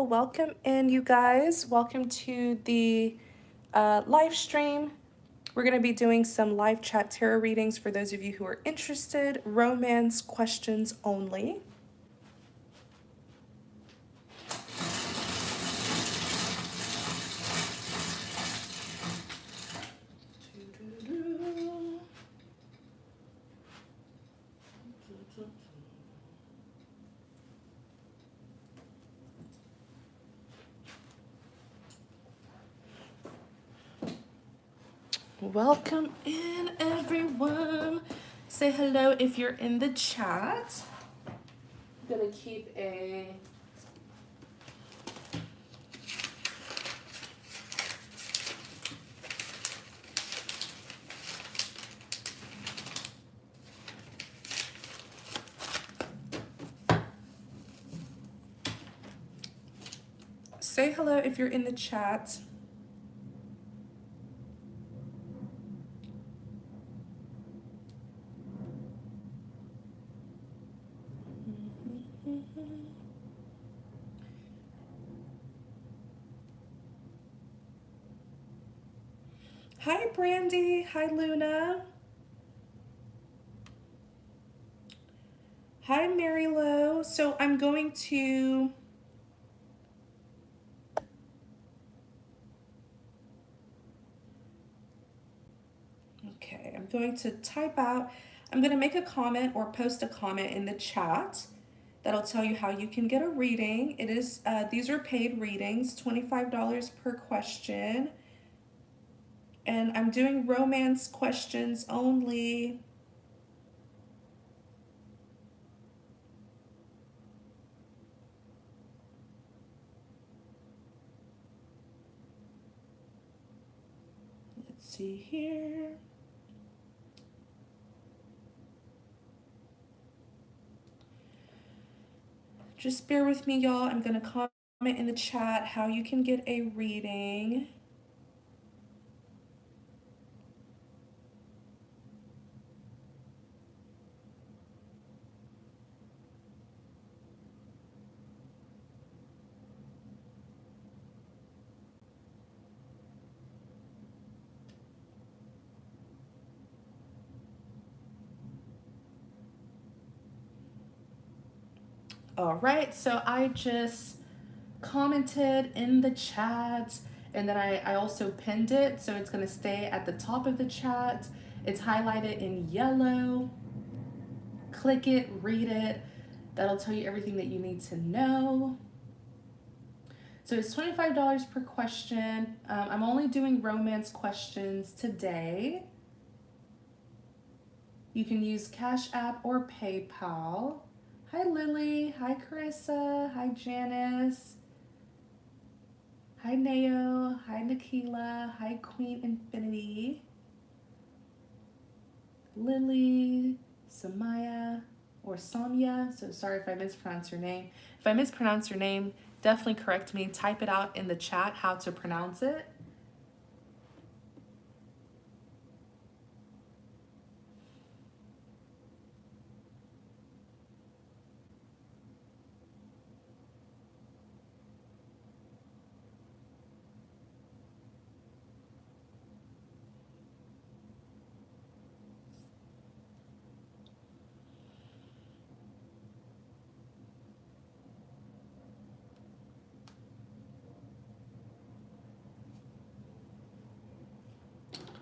welcome in, you guys. Welcome to the live stream. We're going to be doing some live chat tarot readings for those of you who are interested. Romance questions only. Welcome in, everyone. Say hello if you're in the chat. I'm gonna keep a say hello if you're in the chat. Hi, Brandy. Hi, Luna. Hi, Mary Lo. So I'm going to I'm going to type out, I'm going to make a comment or post a comment in the chat that'll tell you how you can get a reading. It is, these are paid readings, $25 per question. And I'm doing romance questions only. Let's see here. Just bear with me, y'all. I'm going to comment in the chat how you can get a reading. All right, so I just commented in the chat and then I also pinned it, so it's gonna stay at the top of the chat. It's highlighted in yellow. Click it, read it. That'll tell you everything that you need to know. So it's $25 per question. I'm only doing romance questions today. You can use Cash App or PayPal. Hi Lily, hi Carissa, hi Janice. Hi Nao, hi Nikila, hi Queen Infinity, Lily, Samaya, or Samya. So sorry if I mispronounce your name. If I mispronounce your name, definitely correct me. Type it out in the chat how to pronounce it.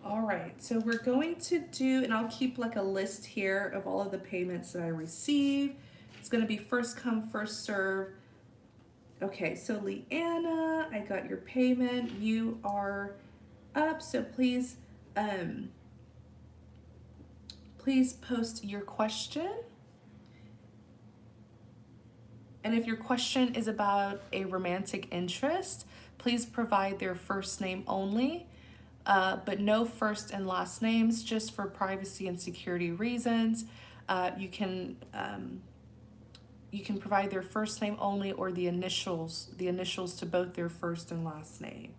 All right, so we're going to do, and I'll keep like a list here of all of the payments that I receive. It's gonna be first come, first serve. Okay, so Lyanna, I got your payment. You are up, so please post your question. And if your question is about a romantic interest, please provide their first name only, but no first and last names, just for privacy and security reasons. You can provide their first name only or the initials to both their first and last name.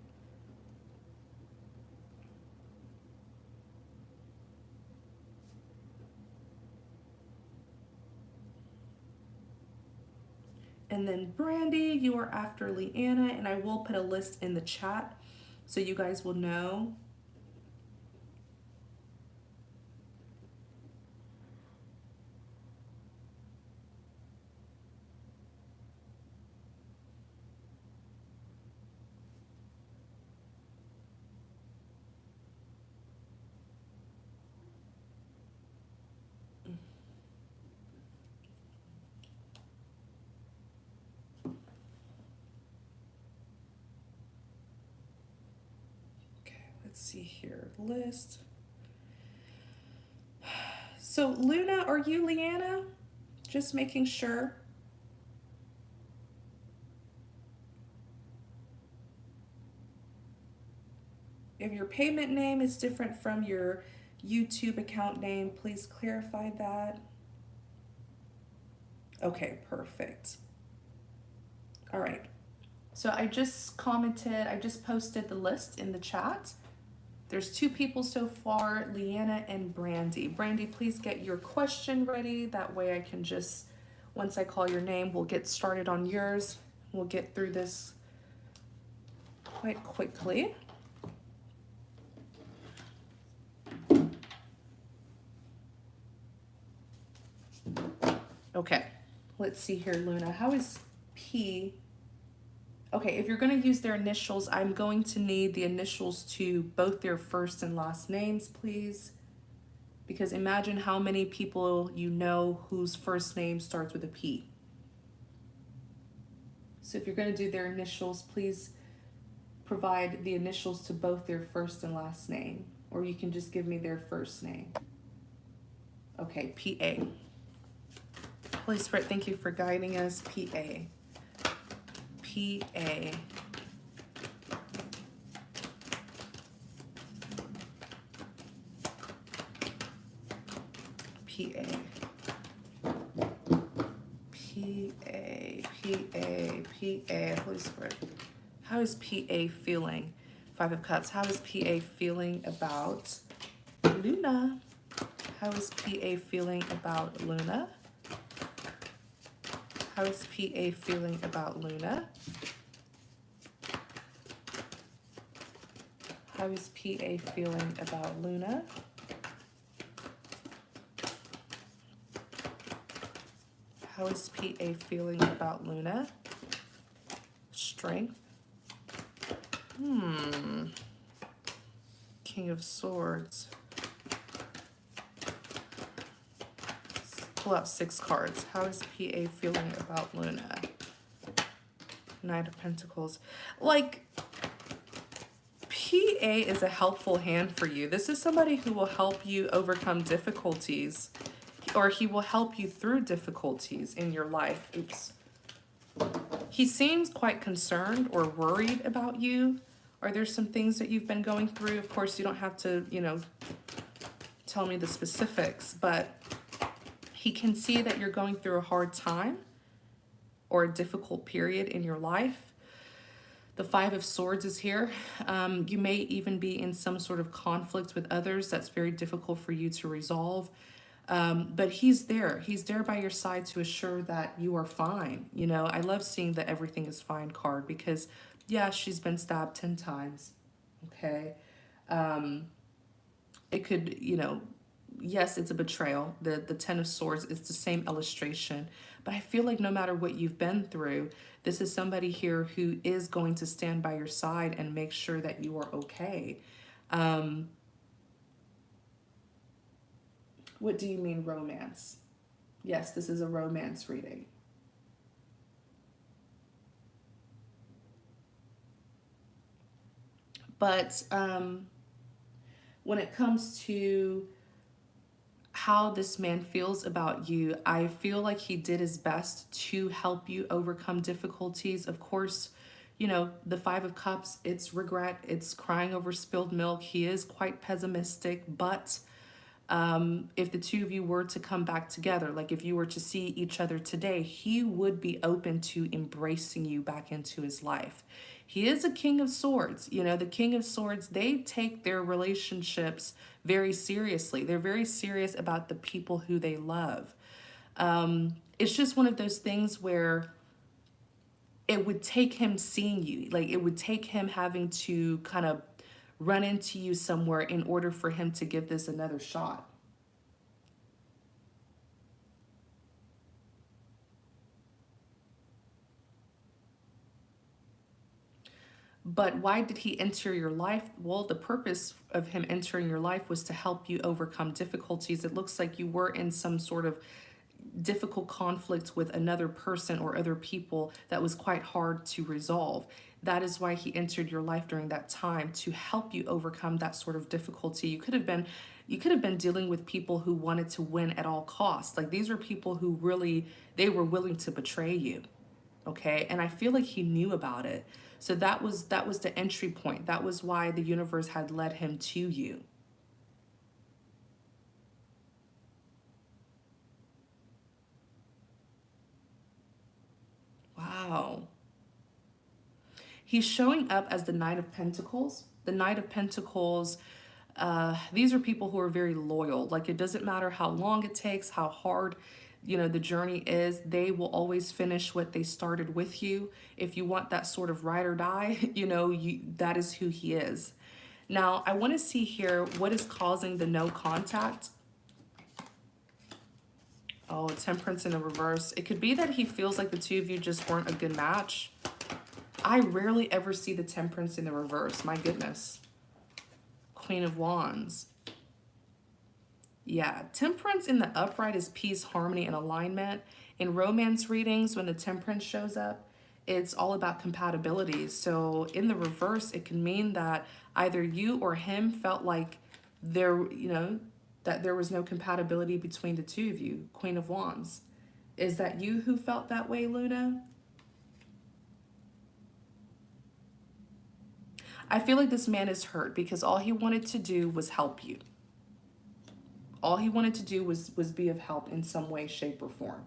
And then Brandy, you are after Lyanna, and I will put a list in the chat so you guys will know. Let's see here, list. So Luna, are you Lyanna? Just making sure. If your payment name is different from your YouTube account name, please clarify that. Okay, perfect. All right. So I just commented, I just posted the list in the chat. There's 2 people so far, Lyanna and Brandy. Brandy, please get your question ready. That way I can just, once I call your name, we'll get started on yours. We'll get through this quite quickly. Okay, let's see here, Luna. How is P? Okay, if you're going to use their initials, I'm going to need the initials to both their first and last names, please. Because imagine how many people you know whose first name starts with a P. So if you're going to do their initials, please provide the initials to both their first and last name. Or you can just give me their first name. Okay, P.A. Holy Spirit, thank you for guiding us. P.A. P.A. P.A. P.A. P.A. P.A. Holy Spirit. How is P.A. feeling? 5 of Cups. How is P.A. feeling about Luna? How is P.A. feeling about Luna? How is P.A. feeling about Luna? How is P.A. feeling about Luna? How is P.A. feeling about Luna? Strength. King of Swords. Pull out 6 cards. How is P.A. feeling about Luna? Knight of Pentacles. Like, P.A. is a helpful hand for you. This is somebody who will help you overcome difficulties, or he will help you through difficulties in your life. Oops. He seems quite concerned or worried about you. Are there some things that you've been going through? Of course, you don't have to, tell me the specifics, but he can see that you're going through a hard time or a difficult period in your life. The 5 of Swords is here. You may even be in some sort of conflict with others that's very difficult for you to resolve. But he's there. He's there by your side to assure that you are fine. I love seeing the everything is fine card because, yeah, she's been stabbed 10 times. Okay. It could, yes, it's a betrayal. The 10 of Swords is the same illustration. But I feel like no matter what you've been through, this is somebody here who is going to stand by your side and make sure that you are okay. What do you mean romance? Yes, this is a romance reading. But when it comes to how this man feels about you, I feel like he did his best to help you overcome difficulties. Of course, the 5 of Cups, it's regret, it's crying over spilled milk. He is quite pessimistic, but if the 2 of you were to come back together, like if you were to see each other today, he would be open to embracing you back into his life. He is a King of Swords. The King of Swords, they take their relationships very seriously. They're very serious about the people who they love. It's just one of those things where it would take him seeing you. Like, it would take him having to kind of run into you somewhere in order for him to give this another shot. But why did he enter your life? Well, the purpose of him entering your life was to help you overcome difficulties. It looks like you were in some sort of difficult conflict with another person or other people that was quite hard to resolve. That is why he entered your life during that time, to help you overcome that sort of difficulty. You could have been dealing with people who wanted to win at all costs. Like, these are people who really, they were willing to betray you. Okay? And I feel like he knew about it. So that was the entry point. That was why the universe had led him to you. Wow. He's showing up as the Knight of Pentacles. The Knight of Pentacles, these are people who are very loyal. Like, it doesn't matter how long it takes, how hard, the journey is. They will always finish what they started with you. If you want that sort of ride or die, that is who he is. Now, I want to see here what is causing the no contact. Oh, Temperance in the reverse. It could be that he feels like the two of you just weren't a good match. I rarely ever see the Temperance in the reverse. My goodness. Queen of Wands. Yeah, Temperance in the upright is peace, harmony, and alignment. In romance readings, when the Temperance shows up, it's all about compatibility. So in the reverse, it can mean that either you or him felt like that there was no compatibility between the two of you. Queen of Wands. Is that you who felt that way, Luna? I feel like this man is hurt because all he wanted to do was help you. All he wanted to do was be of help in some way, shape, or form.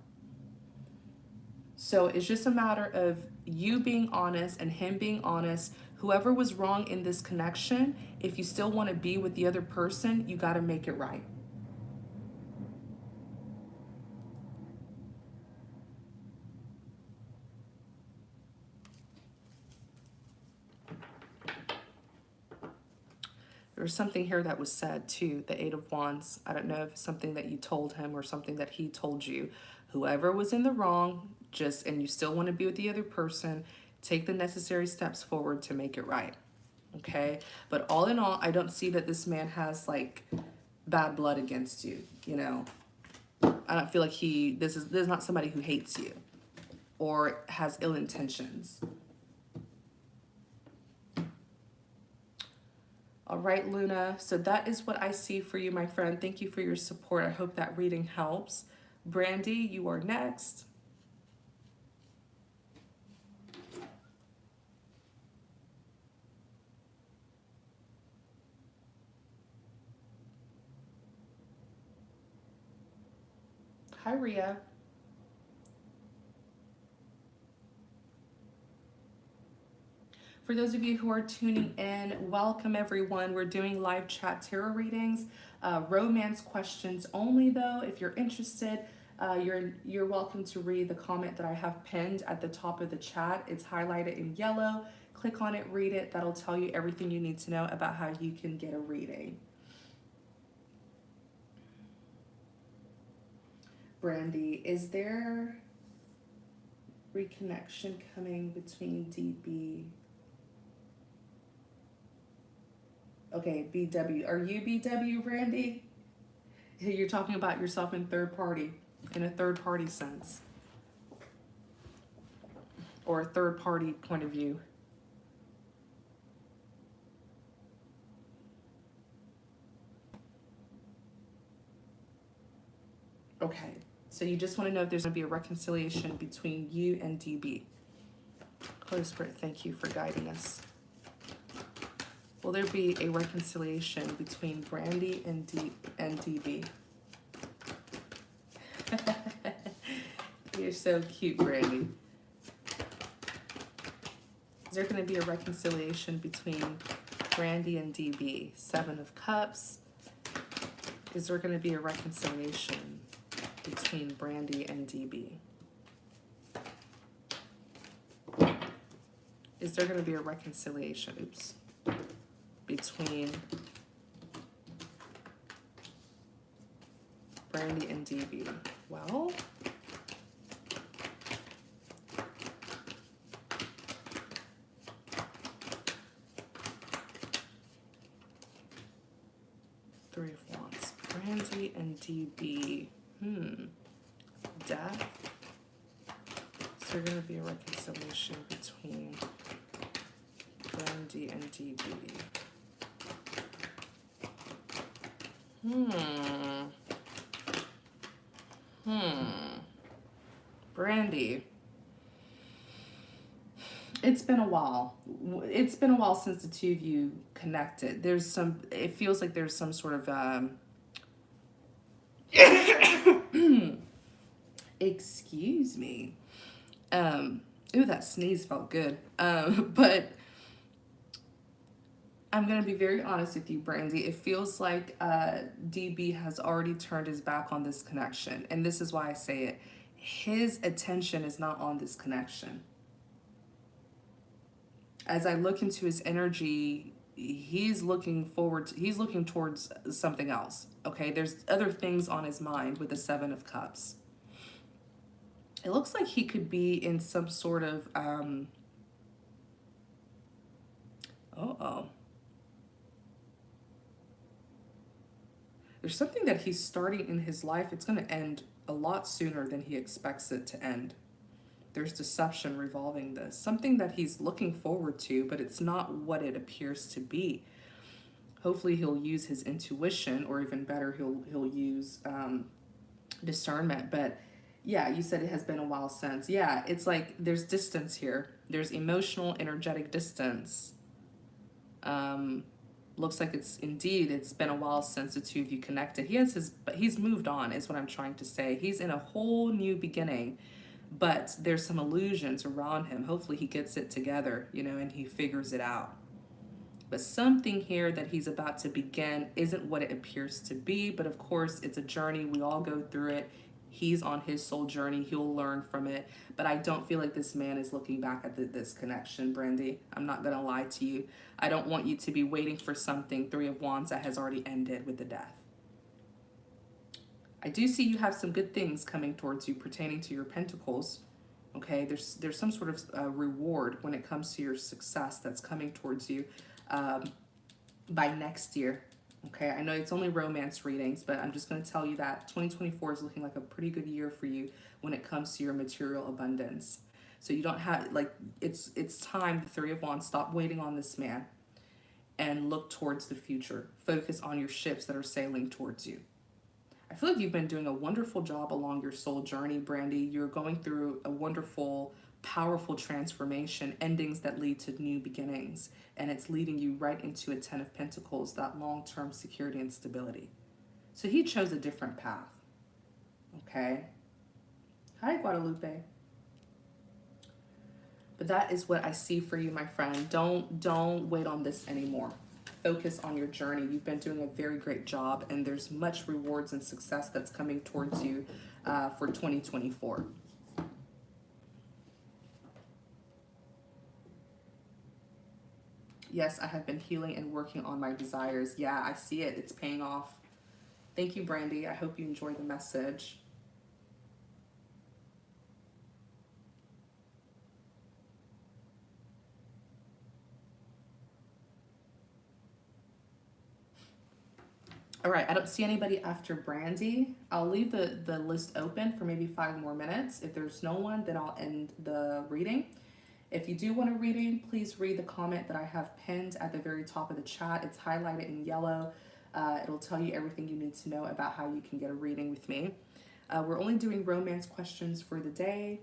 So it's just a matter of you being honest and him being honest. Whoever was wrong in this connection, if you still want to be with the other person, you got to make it right. There was something here that was said too, the Eight of Wands. I don't know if it's something that you told him or something that he told you. Whoever was in the wrong, and you still want to be with the other person, take the necessary steps forward to make it right. Okay? But all in all, I don't see that this man has like bad blood against you, I don't feel like this is not somebody who hates you or has ill intentions. All right, Luna. So that is what I see for you, my friend. Thank you for your support. I hope that reading helps. Brandy, you are next. Hi, Rhea. For those of you who are tuning in, welcome everyone. We're doing live chat tarot readings, romance questions only though. If you're interested, you're welcome to read the comment that I have pinned at the top of the chat. It's highlighted in yellow. Click on it, read it. That'll tell you everything you need to know about how you can get a reading. Brandy, is there reconnection coming between DB? Okay, BW. Are you BW, Brandy? You're talking about yourself in third party, in a third party sense. Or a third party point of view. Okay, so you just want to know if there's going to be a reconciliation between you and DB. Holy Spirit, thank you for guiding us. Will there be a reconciliation between Brandy and DB? You're so cute, Brandy. Is there going to be a reconciliation between Brandy and DB? Seven of Cups. Is there going to be a reconciliation between Brandy and DB? Is there going to be a reconciliation? Oops. Between Brandy and DB. Well, Three of Wands. Brandy and DB. Death. Is there going to be a reconciliation between Brandy and DB? Brandy. It's been a while. It's been a while since the two of you connected. It feels like there's some sort of, excuse me. Ooh, that sneeze felt good. But I'm going to be very honest with you, Brandy. It feels like DB has already turned his back on this connection. And this is why I say it. His attention is not on this connection. As I look into his energy, he's looking towards something else. Okay, there's other things on his mind with the Seven of Cups. It looks like he could be in some sort of there's something that he's starting in his life. It's going to end a lot sooner than he expects it to end. There's deception revolving this. Something that he's looking forward to, but it's not what it appears to be. Hopefully he'll use his intuition, or even better, he'll use discernment. But yeah, you said it has been a while since. Yeah, it's like there's distance here. There's emotional, energetic distance. Looks like it's been a while since the two of you connected. He's moved on, is what I'm trying to say. He's in a whole new beginning. But there's some illusions around him. Hopefully he gets it together, and he figures it out. But something here that he's about to begin isn't what it appears to be. But of course, it's a journey. We all go through it. He's on his soul journey. He'll learn from it. But I don't feel like this man is looking back at this connection, Brandy. I'm not going to lie to you. I don't want you to be waiting for something, Three of Wands, that has already ended with the death. I do see you have some good things coming towards you pertaining to your pentacles. Okay, there's some sort of reward when it comes to your success that's coming towards you by next year. Okay, I know it's only romance readings, but I'm just going to tell you that 2024 is looking like a pretty good year for you when it comes to your material abundance. So you don't have, it's time, the Three of Wands, stop waiting on this man and look towards the future. Focus on your ships that are sailing towards you. I feel like you've been doing a wonderful job along your soul journey, Brandy. You're going through a wonderful, powerful transformation, endings that lead to new beginnings. And it's leading you right into a Ten of Pentacles, that long-term security and stability. So he chose a different path. Okay? Hi, Guadalupe. But that is what I see for you, my friend. Don't wait on this anymore. Focus on your journey. You've been doing a very great job, and there's much rewards and success that's coming towards you for 2024. Yes, I have been healing and working on my desires. Yeah, I see it. It's paying off. Thank you, Brandy. I hope you enjoyed the message. All right, I don't see anybody after Brandy. I'll leave the list open for maybe 5 more minutes. If there's no one, then I'll end the reading. If you do want a reading, please read the comment that I have pinned at the very top of the chat. It's highlighted in yellow. It'll tell you everything you need to know about how you can get a reading with me. We're only doing romance questions for the day.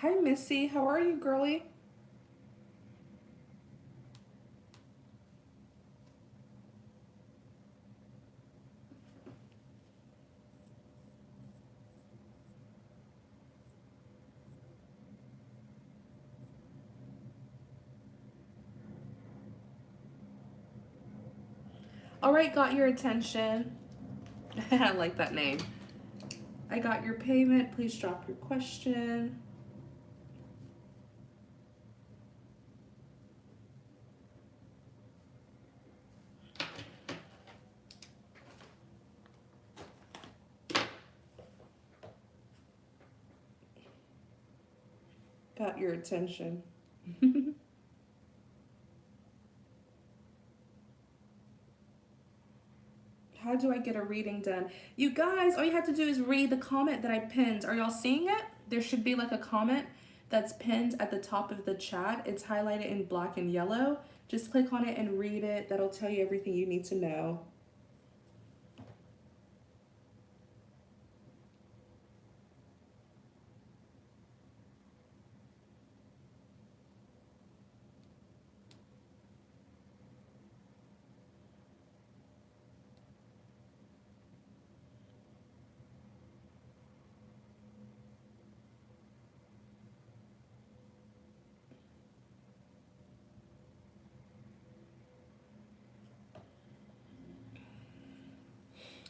Hi, Missy. How are you, girly? All right, got your attention. I like that name. I got your payment. Please drop your question. Got your attention. How do I get a reading done? You guys, all you have to do is read the comment that I pinned. Are y'all seeing it? There should be like a comment that's pinned at the top of the chat. It's highlighted in black and yellow. Just click on it and read it. That'll tell you everything you need to know.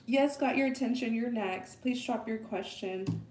Yes, got your attention. You're next. Please drop your question.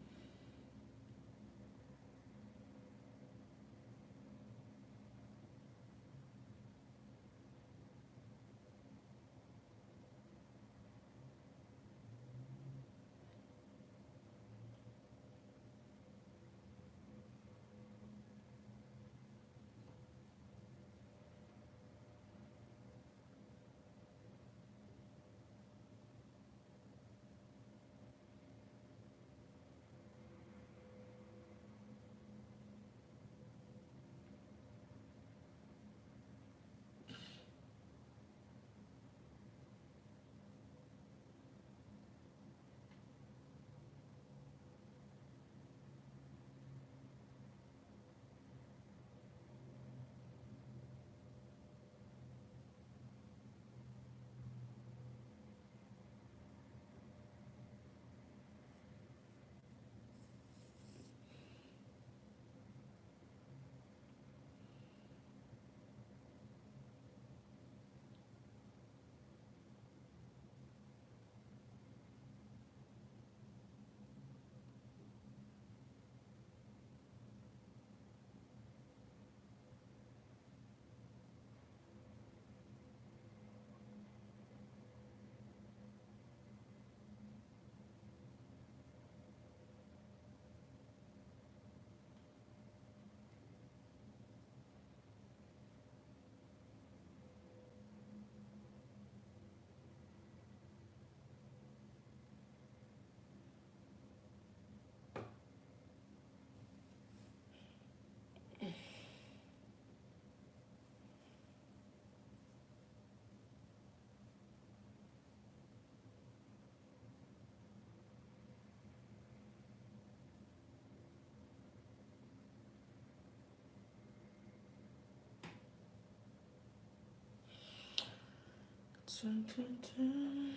Dun, dun, dun.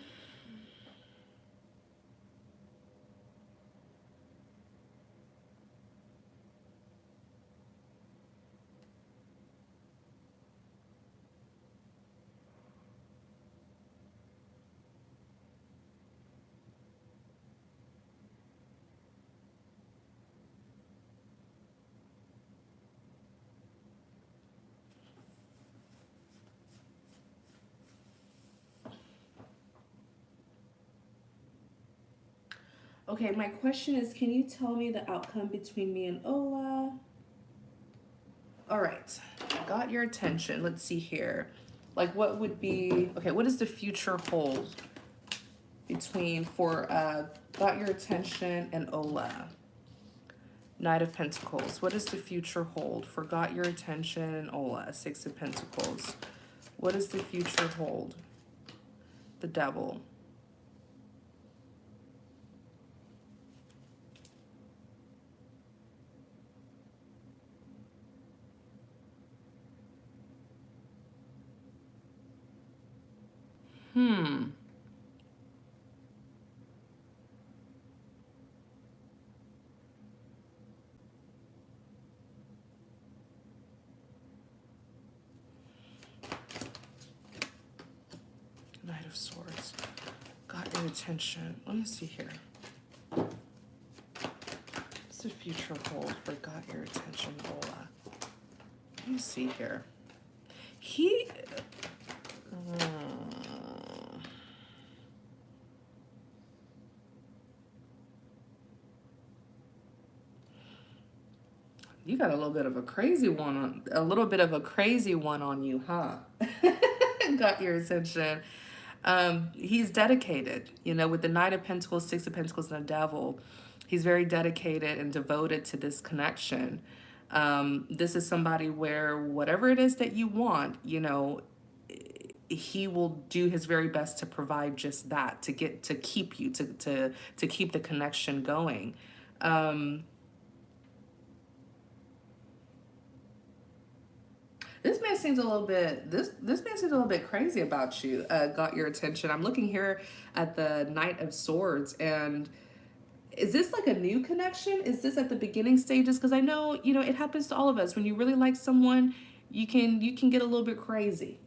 Okay, my question is, can you tell me the outcome between me and Ola? All right, got your attention. Let's see here. Like, what would be, okay, what does the future hold between, for got your attention and Ola? Knight of Pentacles. What does the future hold for got your attention and Ola? Six of Pentacles. What does the future hold? The Devil. Hmm. Knight of Swords. Got your attention. Let me see here. What's the future hold for got your attention, Lola? Let me see here. He... you got a little bit of a crazy one on you, huh? Got your attention. He's dedicated, you know, with the Knight of Pentacles, Six of Pentacles, and the Devil. He's very dedicated and devoted to this connection. This is somebody where whatever it is that you want, you know, he will do his very best to provide just that, to keep you, to keep the connection going. This man seems a little bit this man seems a little bit crazy about you. Got your attention. I'm looking here at the Knight of Swords, and is this like a new connection? Is this at the beginning stages? Because I know, you know, it happens to all of us. When you really like someone, you can get a little bit crazy.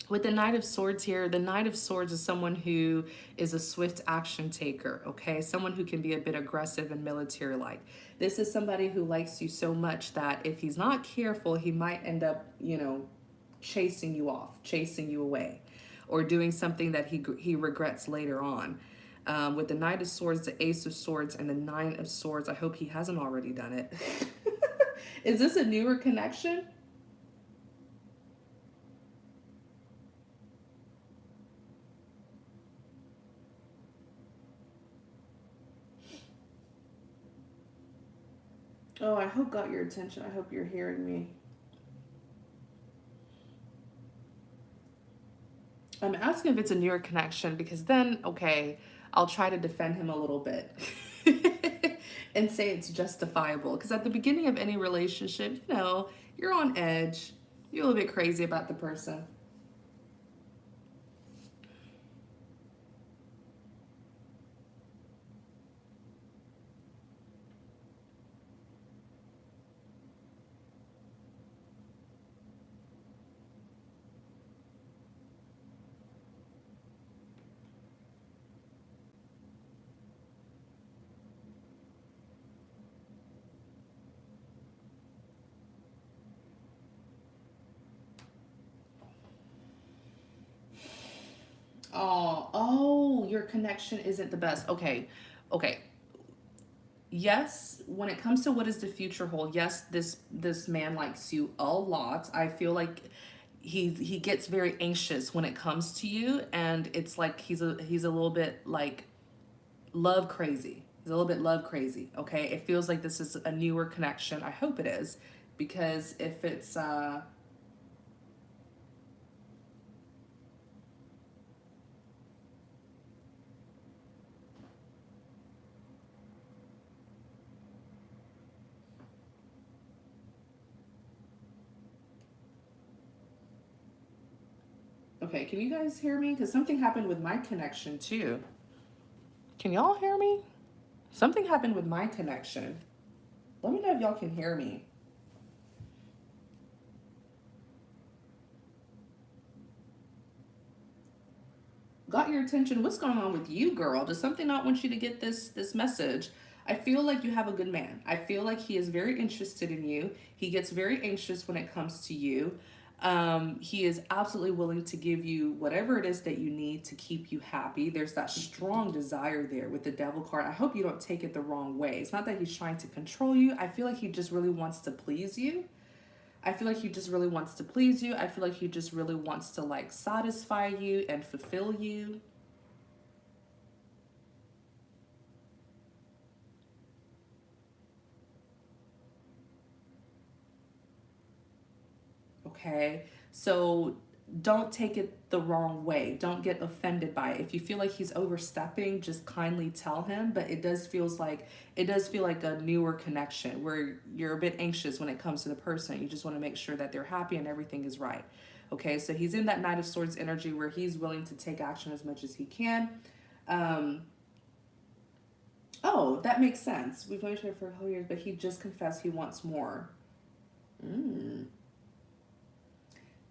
With the Knight of Swords here, the Knight of Swords is someone who is a swift action taker, okay? Someone who can be a bit aggressive and military-like. This is somebody who likes you so much that if he's not careful, he might end up, you know, chasing you off, chasing you away, or doing something that he regrets later on. With the Knight of Swords, the Ace of Swords, and the Nine of Swords, I hope he hasn't already done it. Is this a newer connection? Oh, I hope got your attention. I hope you're hearing me. I'm asking if it's a newer connection because then, okay, I'll try to defend him a little bit and say it's justifiable. Because at the beginning of any relationship, you know, you're on edge. You're a little bit crazy about the person. Oh, your connection isn't the best. Okay, okay. Yes, when it comes to what is the future hold, yes, this man likes you a lot. I feel like he gets very anxious when it comes to you, and it's like he's a little bit like love crazy. He's a little bit love crazy. Okay, it feels like this is a newer connection. I hope it is, because if it's okay, can you guys hear me? Because something happened with my connection too. Can y'all hear me? Something happened with my connection. Let me know if y'all can hear me. Got your attention. What's going on with you, girl? Does something not want you to get this message? I feel like you have a good man. I feel like he is very interested in you. He gets very anxious when it comes to you. He is absolutely willing to give you whatever it is that you need to keep you happy. There's that strong desire there with the Devil card. I hope you don't take it the wrong way. It's not that he's trying to control you. I feel like he just really wants to please you. I feel like he just really wants to please you. I feel like he just really wants to like satisfy you and fulfill you. okay? So don't take it the wrong way. Don't get offended by it. If you feel like he's overstepping, just kindly tell him. But it does feel like a newer connection where you're a bit anxious when it comes to the person. You just want to make sure that they're happy and everything is right. Okay, so he's in that Knight of Swords energy where he's willing to take action as much as he can. Oh, that makes sense. We've known each other for a whole year, but he just confessed he wants more.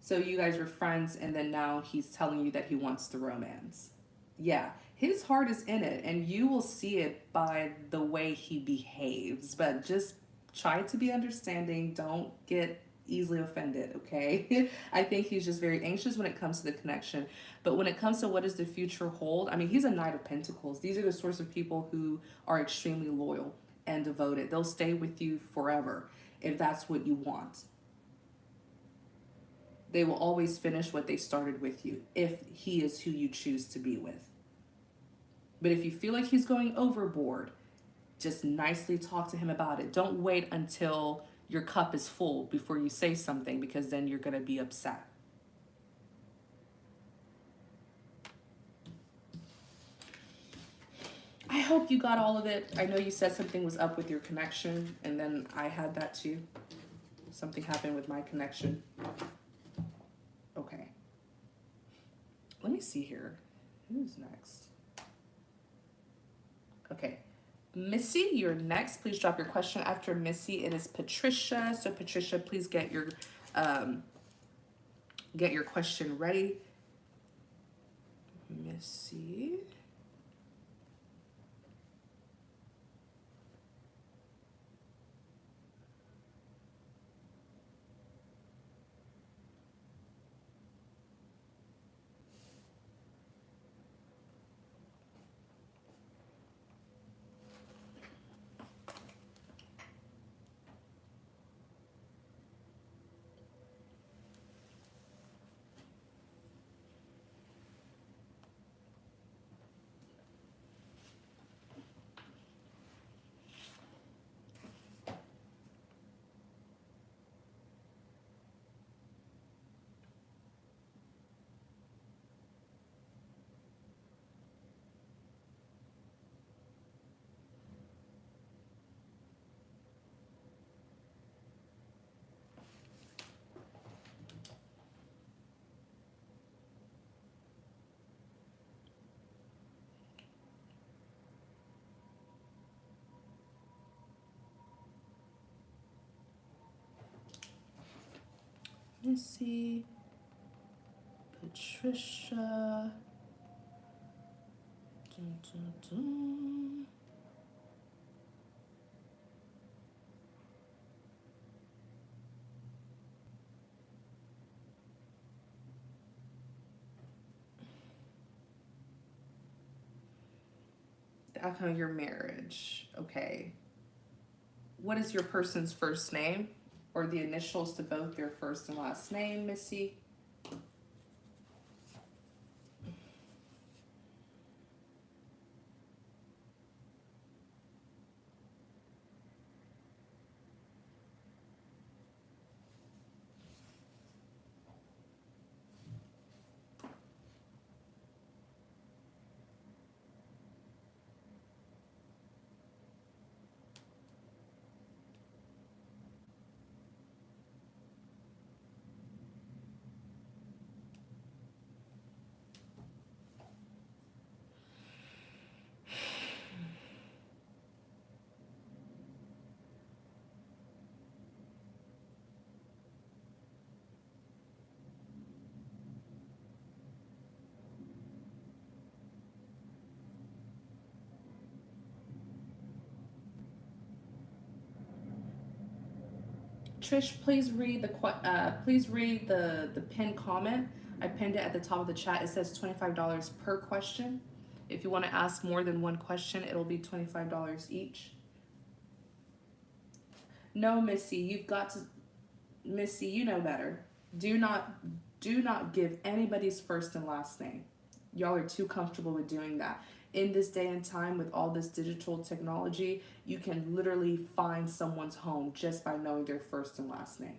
So you guys were friends, and then now he's telling you that he wants the romance. Yeah, his heart is in it, and you will see it by the way he behaves. But just try to be understanding. Don't get easily offended, okay? I think he's just very anxious when it comes to the connection. But when it comes to what does the future hold, I mean, he's a Knight of Pentacles. These are the sorts of people who are extremely loyal and devoted. They'll stay with you forever if that's what you want. They will always finish what they started with you if he is who you choose to be with. But if you feel like he's going overboard, just nicely talk to him about it. Don't wait until your cup is full before you say something, because then you're going to be upset. I hope you got all of it. I know you said something was up with your connection, and then I had that too. Something happened with my connection. Okay. Let me see here. Who's next? Okay. Missy, you're next. Please drop your question. After Missy, it is Patricia. So Patricia, please get your question ready. Missy. Missy, Patricia. Dun, dun, dun. The outcome of your marriage. Okay. What is your person's first name or the initials to both their first and last name, Missy? Trish, please read the pinned comment. I pinned it at the top of the chat. It says $25 per question. If you want to ask more than one question, it'll be $25 each. No, Missy, you've got to. Missy, you know better. Do not give anybody's first and last name. Y'all are too comfortable with doing that. In this day and time with all this digital technology, you can literally find someone's home just by knowing their first and last name.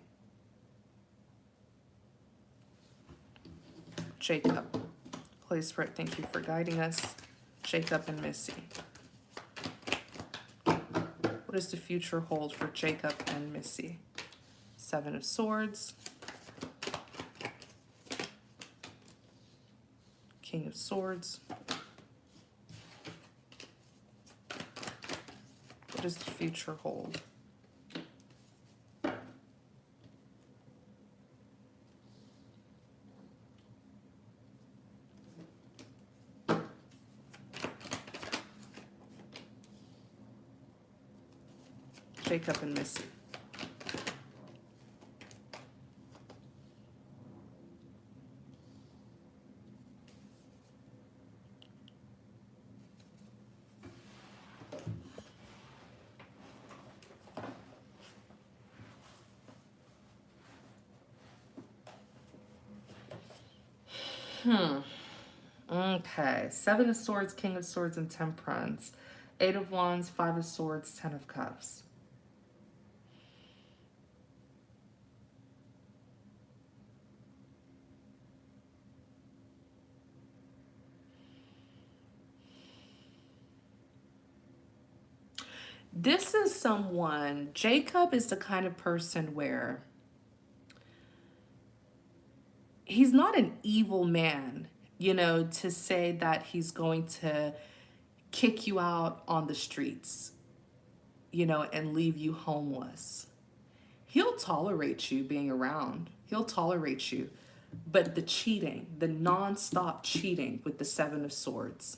Jacob. Holy Spirit, thank you for guiding us. Jacob and Missy. What does the future hold for Jacob and Missy? Seven of Swords. King of Swords. What does the future hold? Jacob and Missy. Okay. Seven of Swords, King of Swords, and Temperance. Eight of Wands, Five of Swords, Ten of Cups. This is someone, Jacob is the kind of person where he's not an evil man, you know, to say that he's going to kick you out on the streets, you know, and leave you homeless. He'll tolerate you being around. He'll tolerate you. But the cheating, the non-stop cheating with the Seven of Swords,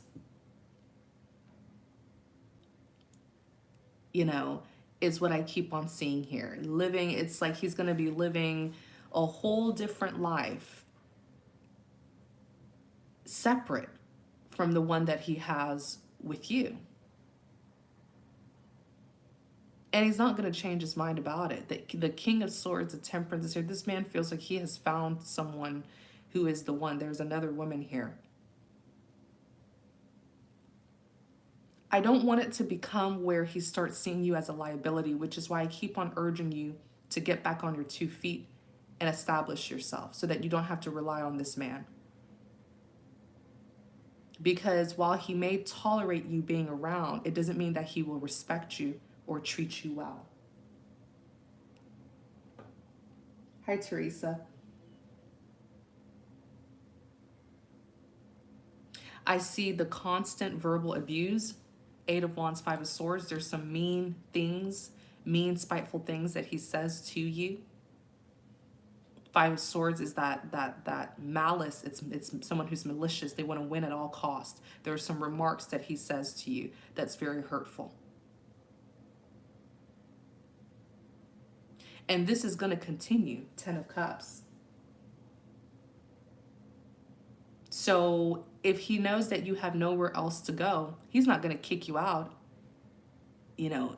you know, is what I keep on seeing here. Living, it's like he's going to be living a whole different life, separate from the one that he has with you. And he's not going to change his mind about it. The King of Swords, the Temperance is here. This man feels like he has found someone who is the one. There's another woman here. I don't want it to become where he starts seeing you as a liability, which is why I keep on urging you to get back on your 2 feet and establish yourself so that you don't have to rely on this man. Because while he may tolerate you being around, it doesn't mean that he will respect you or treat you well. Hi, Teresa. I see the constant verbal abuse. Eight of Wands, Five of Swords. There's some mean things, mean, spiteful things that he says to you. Five of Swords is that malice. It's someone who's malicious. They want to win at all costs. There are some remarks that he says to you that's very hurtful. And this is going to continue. Ten of Cups. So if he knows that you have nowhere else to go, he's not going to kick you out, you know,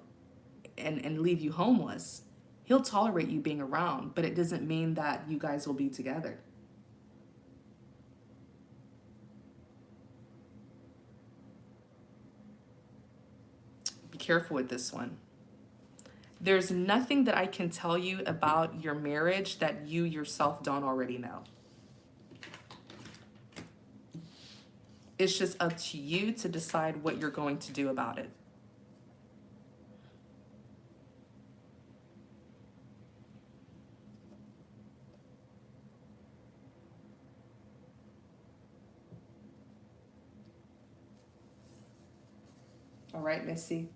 and leave you homeless. He'll tolerate you being around, but it doesn't mean that you guys will be together. Be careful with this one. There's nothing that I can tell you about your marriage that you yourself don't already know. It's just up to you to decide what you're going to do about it. All right, Missy.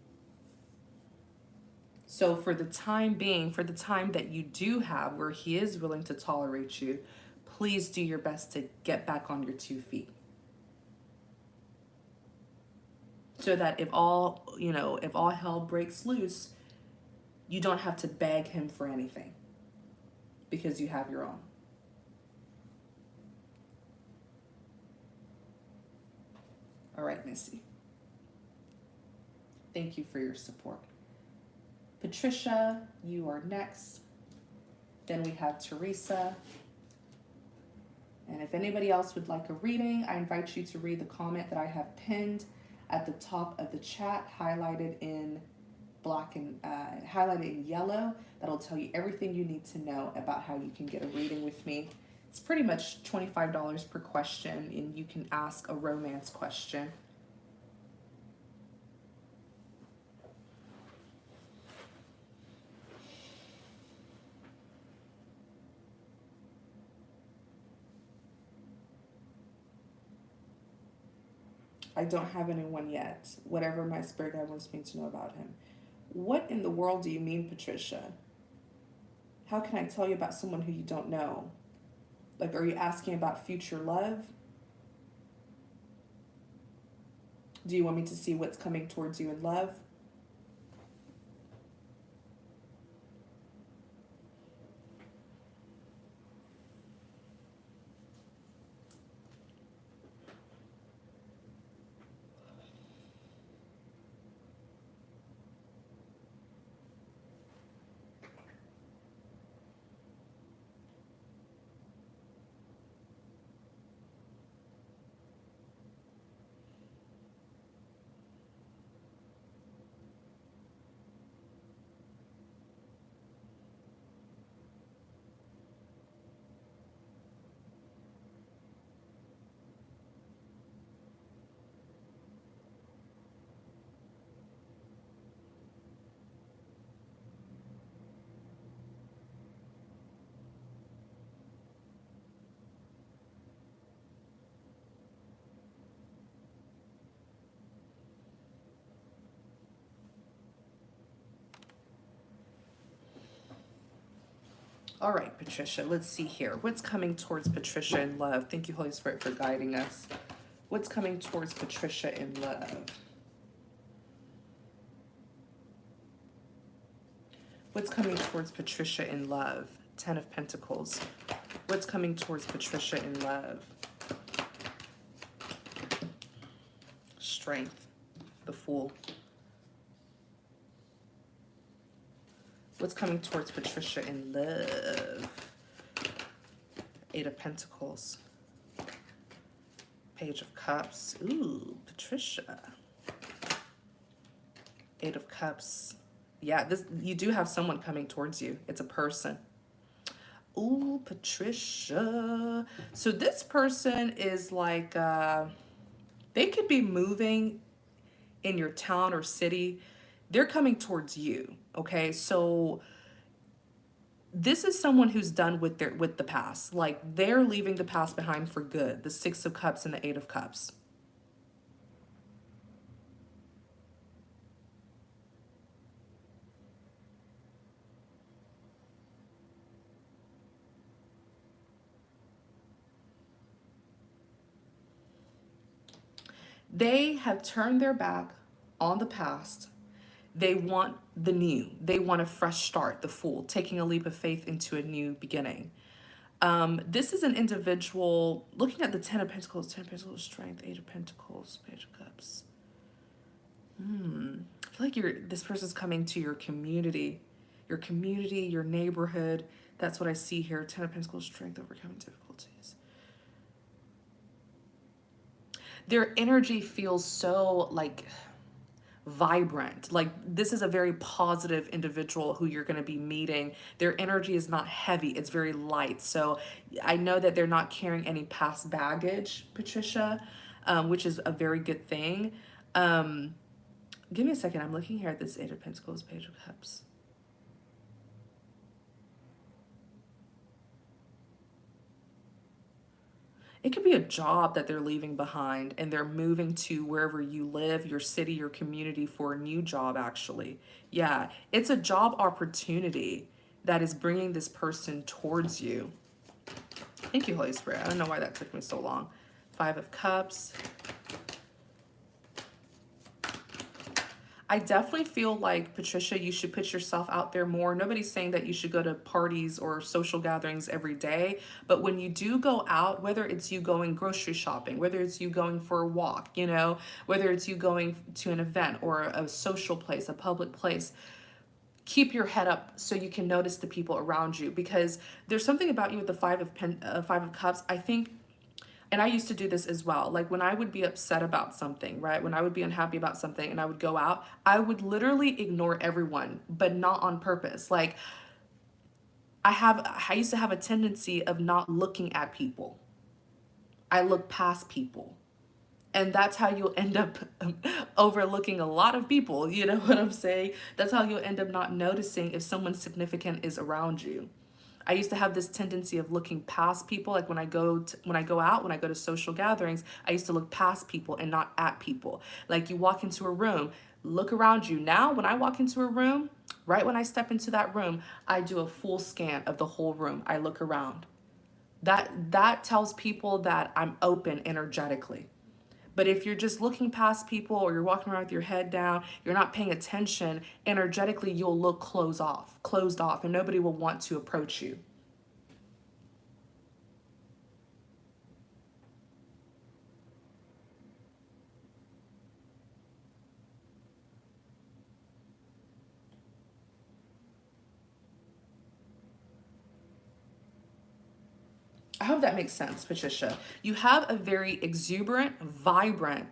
So for the time being, for the time that you do have where he is willing to tolerate you, please do your best to get back on your 2 feet. So that if all hell breaks loose, you don't have to beg him for anything because you have your own. All right, Missy. Thank you for your support. Patricia, you are next. Then we have Teresa. And if anybody else would like a reading, I invite you to read the comment that I have pinned at the top of the chat, highlighted in black and highlighted in yellow. That'll tell you everything you need to know about how you can get a reading with me. It's pretty much $25 per question, and you can ask a romance question. I don't have anyone yet. Whatever my spirit guide wants me to know about him. What in the world do you mean, Patricia? How can I tell you about someone who you don't know? Like, are you asking about future love? Do you want me to see what's coming towards you in love? All right, Patricia, let's see here. What's coming towards Patricia in love? Thank you, Holy Spirit, for guiding us. What's coming towards Patricia in love? What's coming towards Patricia in love? 10 of Pentacles. What's coming towards Patricia in love? Strength. The Fool. What's coming towards Patricia in love? 8 of Pentacles. Page of Cups. Ooh, Patricia. 8 of Cups. Yeah, this, you do have someone coming towards you. It's a person. Ooh, Patricia. So this person is like, they could be moving in your town or city. They're coming towards you, okay? So this is someone who's done with the past. Like, they're leaving the past behind for good. The 6 of Cups and the 8 of Cups. They have turned their back on the past. They want the new. They want a fresh start, the Fool, taking a leap of faith into a new beginning. This is an individual, looking at the 10 of Pentacles, 10 of Pentacles, Strength, 8 of Pentacles, Page of Cups. I feel like this person's coming to your community, your neighborhood. That's what I see here. 10 of Pentacles, Strength, overcoming difficulties. Their energy feels so like vibrant. Like, this is a very positive individual who you're going to be meeting. Their energy is not heavy, it's very light. So I know that they're not carrying any past baggage, Patricia, which is a very good thing. Give me a second. I'm looking here at this 8 of Pentacles, Page of Cups. It could be a job that they're leaving behind and they're moving to wherever you live, your city, your community, for a new job, actually. Yeah, it's a job opportunity that is bringing this person towards you. Thank you, Holy Spirit. I don't know why that took me so long. 5 of Cups. I definitely feel like, Patricia, you should put yourself out there more. Nobody's saying that you should go to parties or social gatherings every day, but when you do go out, whether it's you going grocery shopping, whether it's you going for a walk, you know, whether it's you going to an event or a social place, a public place, keep your head up so you can notice the people around you, because there's something about you with the 5 of Cups, I think. And I used to do this as well. Like, when I would be upset about something, right? When I would be unhappy about something and I would go out, I would literally ignore everyone, but not on purpose. Like, I used to have a tendency of not looking at people. I look past people. And that's how you'll end up overlooking a lot of people. You know what I'm saying? That's how you'll end up not noticing if someone significant is around you. I used to have this tendency of looking past people. Like when I go out, when I go to social gatherings, I used to look past people and not at people. Like you walk into a room, look around you. Now, when I walk into a room, right when I step into that room, I do a full scan of the whole room. I look around. That tells people that I'm open energetically. But if you're just looking past people or you're walking around with your head down, you're not paying attention, energetically you'll look closed off, and nobody will want to approach you. I hope that makes sense, Patricia. You have a very exuberant, vibrant,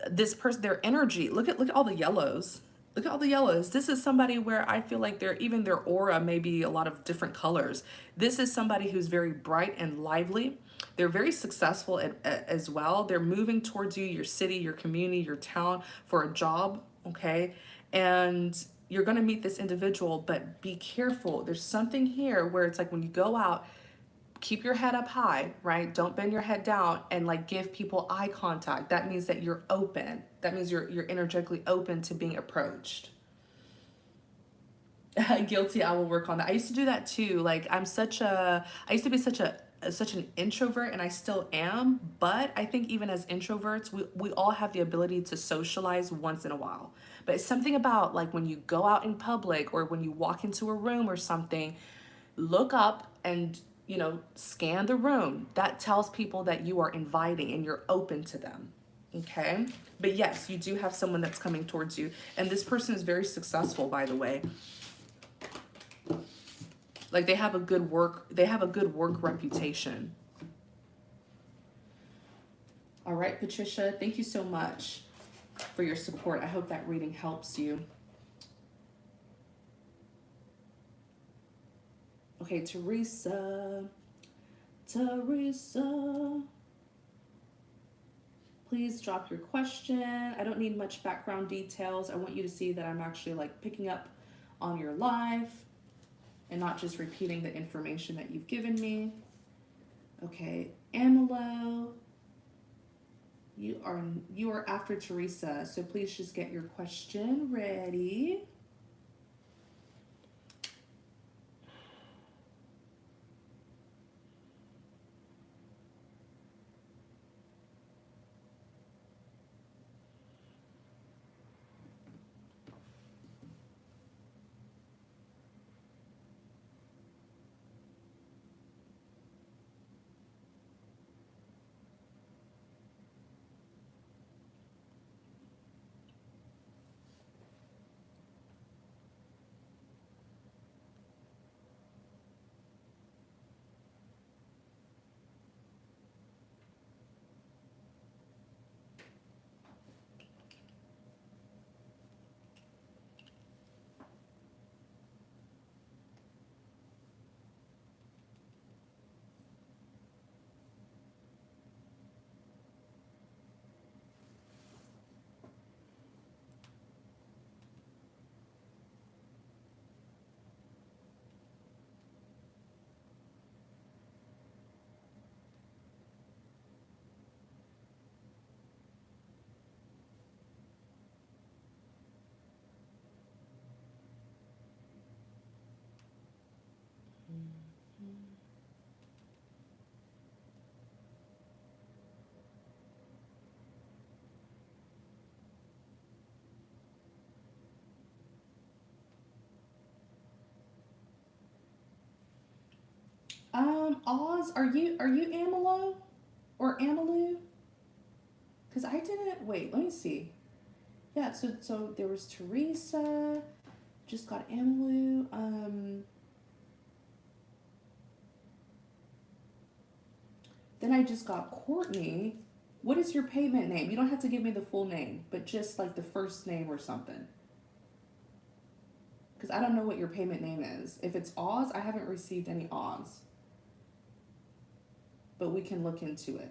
this person, their energy. Look at all the yellows. Look at all the yellows. This is somebody where I feel like even their aura may be a lot of different colors. This is somebody who's very bright and lively. They're very successful as well. They're moving towards you, your city, your community, your town for a job, okay? And you're going to meet this individual, but be careful. There's something here where it's like when you go out, keep your head up high, right? Don't bend your head down and like give people eye contact. That means that you're open. That means you're energetically open to being approached. Guilty, I will work on that. I used to do that too. Like I used to be such an introvert, and I still am, but I think even as introverts, we all have the ability to socialize once in a while. But it's something about like when you go out in public or when you walk into a room or something, look up and scan the room. That tells people that you are inviting and you're open to them. Okay? But yes, you do have someone that's coming towards you, and this person is very successful, by the way. Like they have a good work reputation. All right, Patricia, thank you so much for your support. I hope that reading helps you. Okay, Teresa, please drop your question. I don't need much background details. I want you to see that I'm actually like picking up on your life and not just repeating the information that you've given me. Okay, Amelo, you are after Teresa, so please just get your question ready. Oz, are you Amelo or Amalu? Because I didn't wait. Let me see. Yeah, so there was Teresa. Just got Amalu. Then I just got Courtney. What is your payment name? You don't have to give me the full name, but just like the first name or something. because I don't know what your payment name is. If it's Oz, I haven't received any Oz, but we can look into it.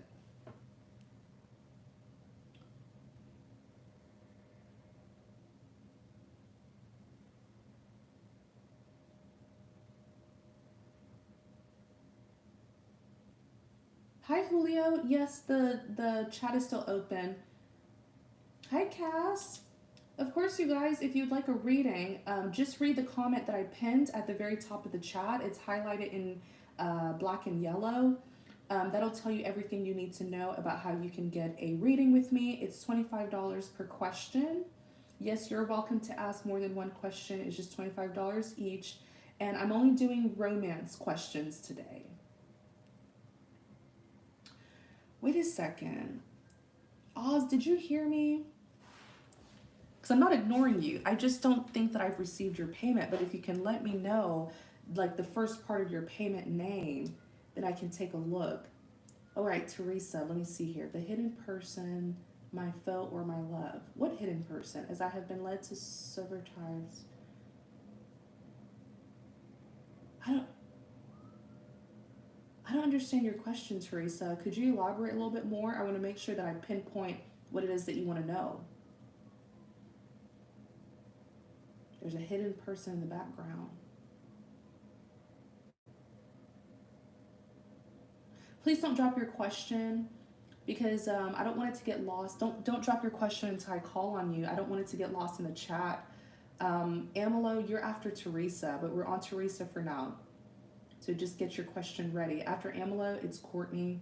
Hi, Julio. Yes, the chat is still open. Hi, Cass. Of course, you guys, if you'd like a reading, just read the comment that I pinned at the very top of the chat. It's highlighted in black and yellow. That'll tell you everything you need to know about how you can get a reading with me. It's $25 per question. Yes, you're welcome to ask more than one question. It's just $25 each. And I'm only doing romance questions today. Wait a second. Oz, did you hear me? Because I'm not ignoring you. I just don't think that I've received your payment. But if you can let me know, like the first part of your payment name, then I can take a look. All right, Teresa, let me see here. The hidden person, my foe or my love. What hidden person? As I have been led to sever ties. I don't understand your question, Teresa. Could you elaborate a little bit more? I want to make sure that I pinpoint what it is that you want to know. There's a hidden person in the background. Please don't drop your question because I don't want it to get lost. Don't drop your question until I call on you. I don't want it to get lost in the chat. Amalo, you're after Teresa, but we're on Teresa for now. So just get your question ready. After Amalo, it's Courtney.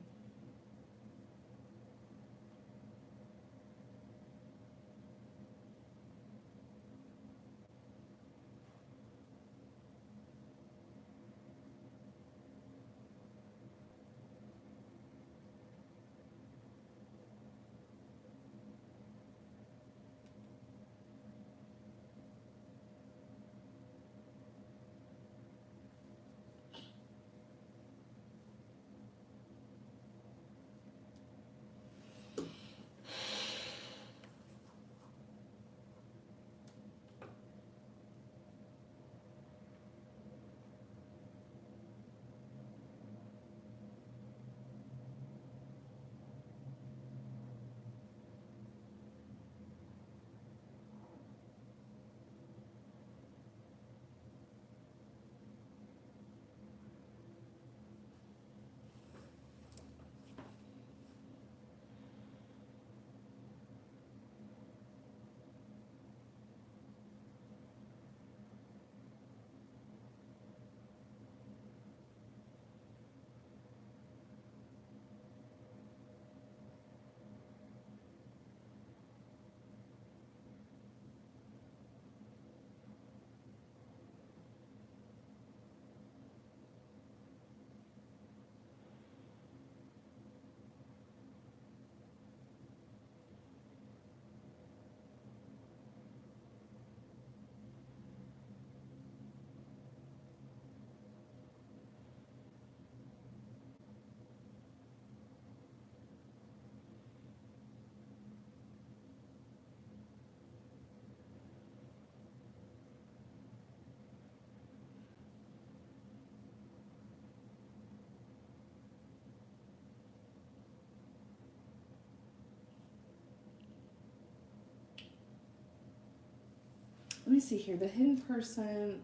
Let me see here. The hidden person.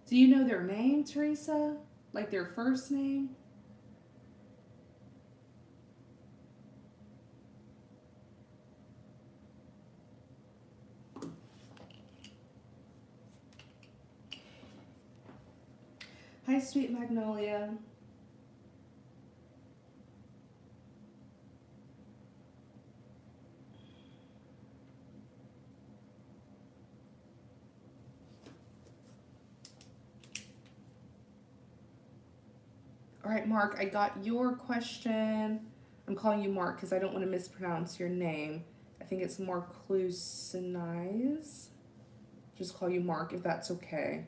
Do you know their name, Teresa? Like their first name? Hi, sweet Magnolia. All right, Mark, I got your question. I'm calling you Mark because I don't want to mispronounce your name. I think it's Marclusinize. Just call you Mark if that's okay.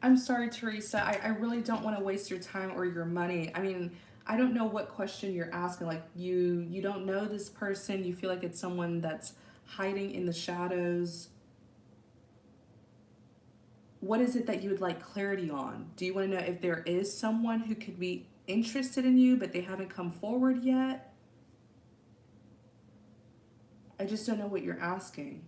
I'm sorry, Teresa. I really don't want to waste your time or your money. I mean, I don't know what question you're asking. Like you don't know this person. You feel like it's someone that's hiding in the shadows. What is it that you would like clarity on? Do you want to know if there is someone who could be interested in you, but they haven't come forward yet? I just don't know what you're asking.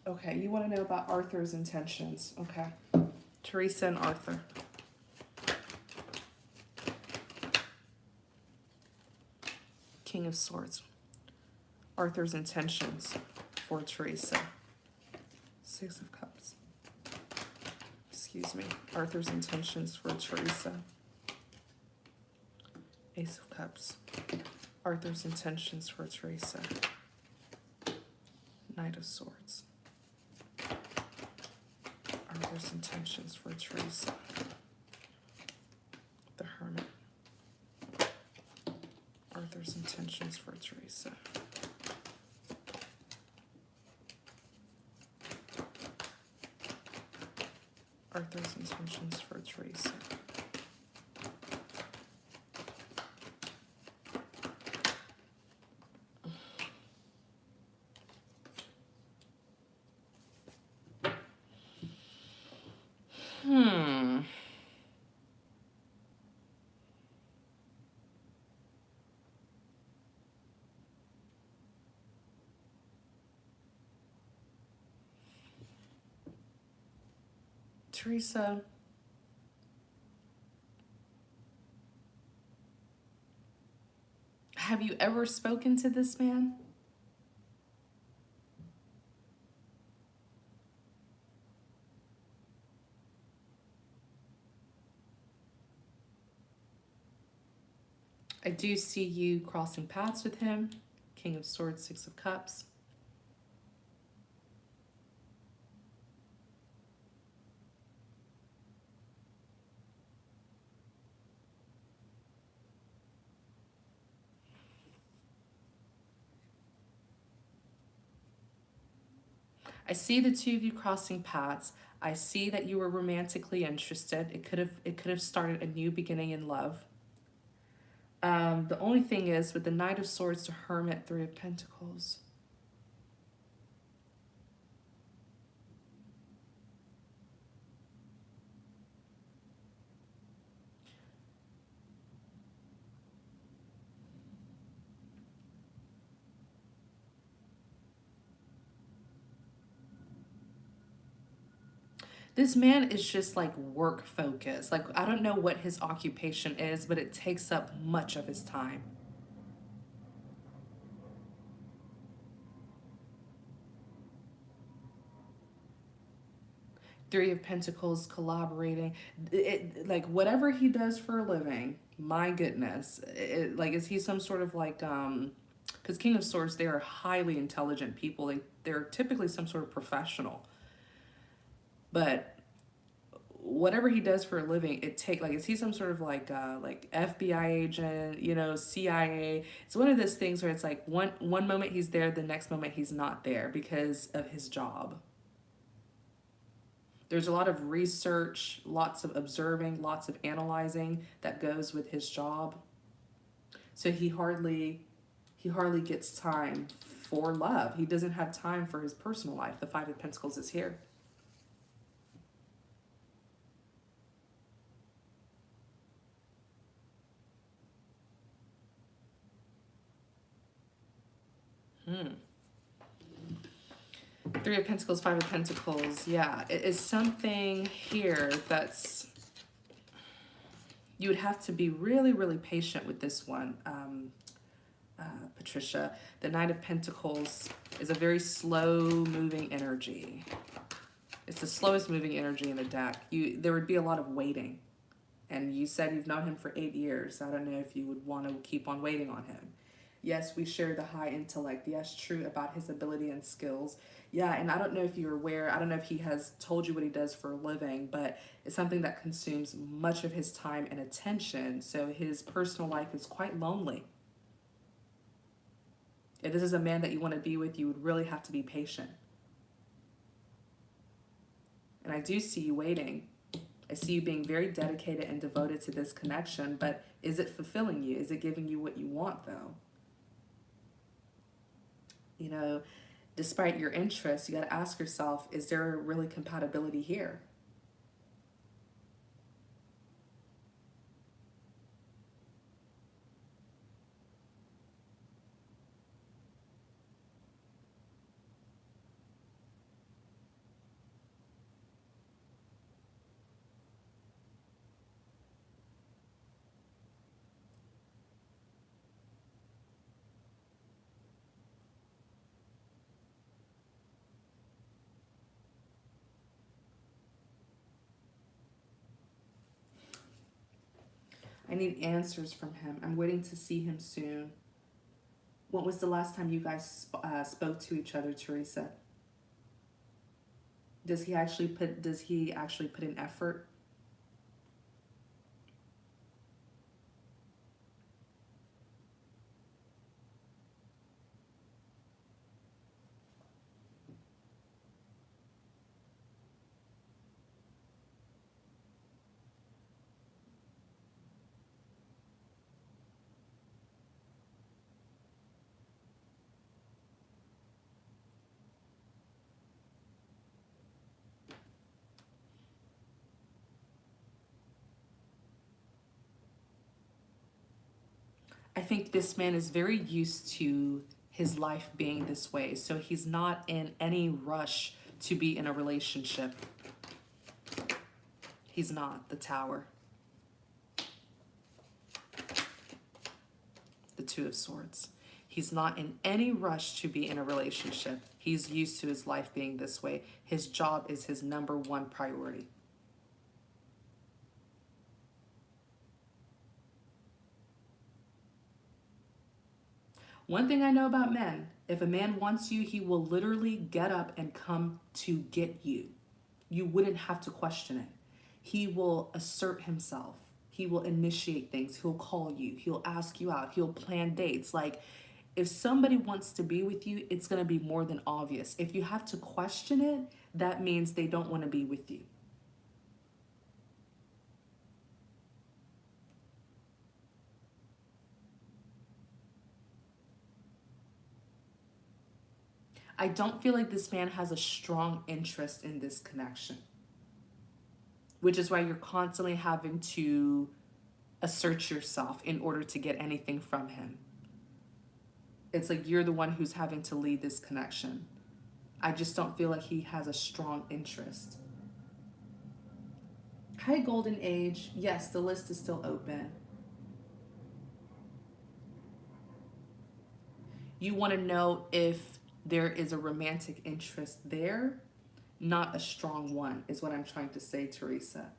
Okay, you want to know about Arthur's intentions. Okay. Teresa and Arthur. King of Swords. Arthur's intentions for Teresa. Six of Cups. Excuse me. Arthur's intentions for Teresa. Ace of Cups. Arthur's intentions for Teresa. Knight of Swords. Arthur's intentions for Teresa. The Hermit. Arthur's intentions for Teresa. Arthur's intentions for Teresa. Teresa, have you ever spoken to this man? I do see you crossing paths with him. King of Swords, Six of Cups. I see the two of you crossing paths. I see that you were romantically interested. It could have started a new beginning in love. The only thing is with the Knight of Swords to Hermit, Three of Pentacles. This man is just like work focused. Like, I don't know what his occupation is, but it takes up much of his time. Three of Pentacles, collaborating. Like, whatever he does for a living, my goodness. Like, is he some sort of like, because King of Swords, they are highly intelligent people. They're typically some sort of professional. But whatever he does for a living, is he some sort of like FBI agent, CIA? It's one of those things where it's like one moment he's there, the next moment he's not there because of his job. There's a lot of research, lots of observing, lots of analyzing that goes with his job. So he hardly gets time for love. He doesn't have time for his personal life. The Five of Pentacles is here. Three of Pentacles, Five of Pentacles. Yeah, it is something here that's, you would have to be really, really patient with this one, Patricia. The Knight of Pentacles is a very slow-moving energy. It's the slowest moving energy in the deck. There would be a lot of waiting. And you said you've known him for 8 years. I don't know if you would want to keep on waiting on him. Yes, we share the high intellect. Yes, true about his ability and skills. Yeah, and I don't know if you're aware, I don't know if he has told you what he does for a living, but it's something that consumes much of his time and attention. So his personal life is quite lonely. If this is a man that you want to be with, you would really have to be patient. And I do see you waiting. I see you being very dedicated and devoted to this connection, but is it fulfilling you? Is it giving you what you want, though? You know, despite your interests, you got to ask yourself, is there really compatibility here? I need answers from him. I'm waiting to see him soon. When was the last time you guys spoke to each other, Teresa? Does he actually put in effort? I think this man is very used to his life being this way, so he's not in any rush to be in a relationship. He's not. The Tower. The Two of Swords. He's not in any rush to be in a relationship. He's used to his life being this way. His job is his #1 priority. One thing I know about men, if a man wants you, he will literally get up and come to get you. You wouldn't have to question it. He will assert himself. He will initiate things. He'll call you. He'll ask you out. He'll plan dates. Like, if somebody wants to be with you, it's going to be more than obvious. If you have to question it, that means they don't want to be with you. I don't feel like this man has a strong interest in this connection, which is why you're constantly having to assert yourself in order to get anything from him. It's like you're the one who's having to lead this connection. I just don't feel like he has a strong interest. Hi, Golden Age. Yes, the list is still open. You want to know if there is a romantic interest there, not a strong one, is what I'm trying to say, Teresa.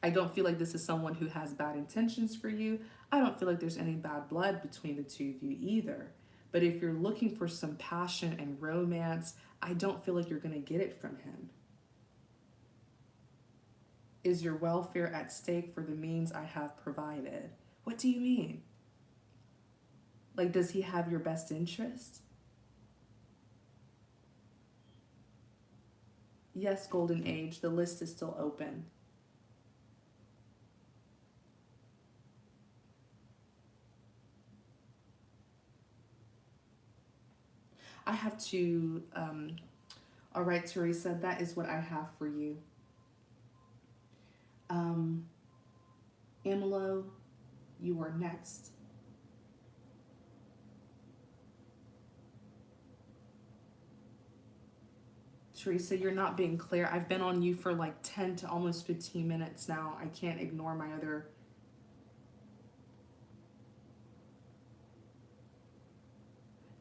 I don't feel like this is someone who has bad intentions for you. I don't feel like there's any bad blood between the two of you either. But if you're looking for some passion and romance, I don't feel like you're going to get it from him. Is your welfare at stake for the means I have provided? What do you mean? Like, does he have your best interest? Yes, Golden Age, the list is still open. I have to, all right, Teresa, that is what I have for you. Amelo, you are next. Teresa, you're not being clear. I've been on you for like 10 to almost 15 minutes now. I can't ignore my other.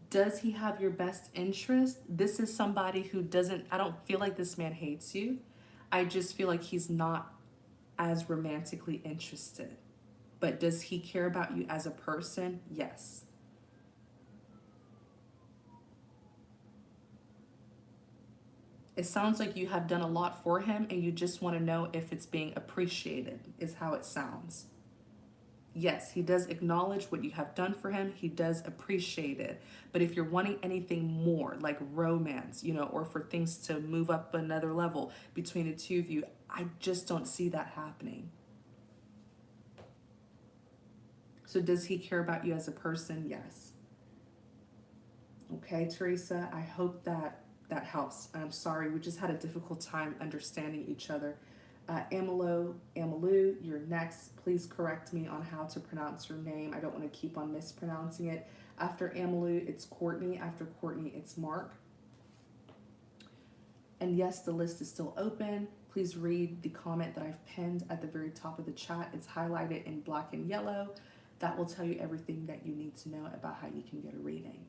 Does he have your best interest? This is somebody who doesn't, I don't feel like this man hates you. I just feel like he's not as romantically interested. But does he care about you as a person? Yes. It sounds like you have done a lot for him and you just want to know if it's being appreciated, is how it sounds. Yes, he does acknowledge what you have done for him. He does appreciate it. But if you're wanting anything more, like romance, you know, or for things to move up another level between the two of you, I just don't see that happening. So does he care about you as a person? Yes. Okay, Teresa, I hope that that helps. I'm sorry, we just had a difficult time understanding each other. Amelu, you're next. Please correct me on how to pronounce your name. I don't want to keep on mispronouncing it. After Amelu, it's Courtney. After Courtney, it's Mark. And yes, the list is still open. Please read the comment that I've pinned at the very top of the chat. It's highlighted in black and yellow. That will tell you everything that you need to know about how you can get a reading.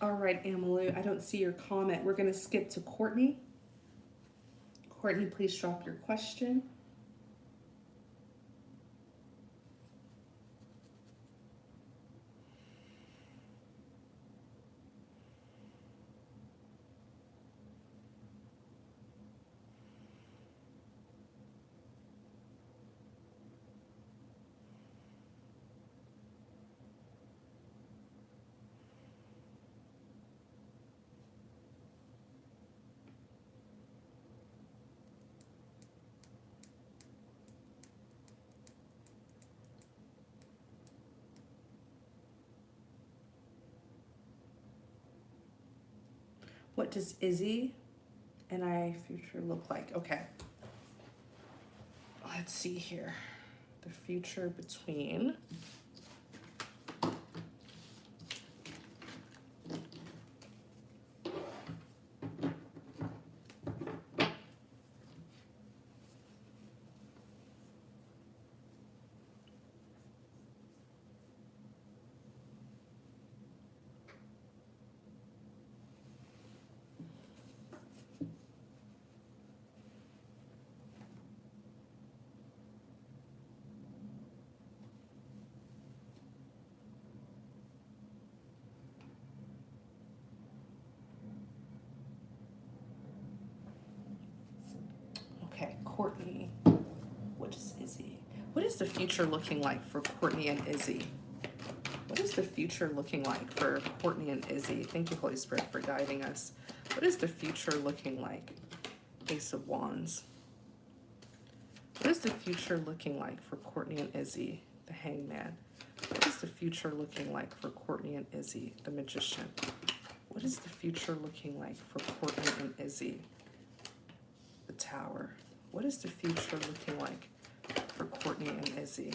All right, Amalu, I don't see your comment. We're going to skip to Courtney. Courtney, please drop your question. What does Izzy and I future look like? Okay. Let's see here. The future between okay, Courtney. What is Izzy? What is the future looking like for Courtney and Izzy? What is the future looking like for Courtney and Izzy? Thank you, Holy Spirit, for guiding us. What is the future looking like? Ace of Wands. What is the future looking like for Courtney and Izzy, the Hangman? What is the future looking like for Courtney and Izzy, the Magician? What is the future looking like for Courtney and Izzy, the Tower? What is the future looking like for Courtney and Izzy?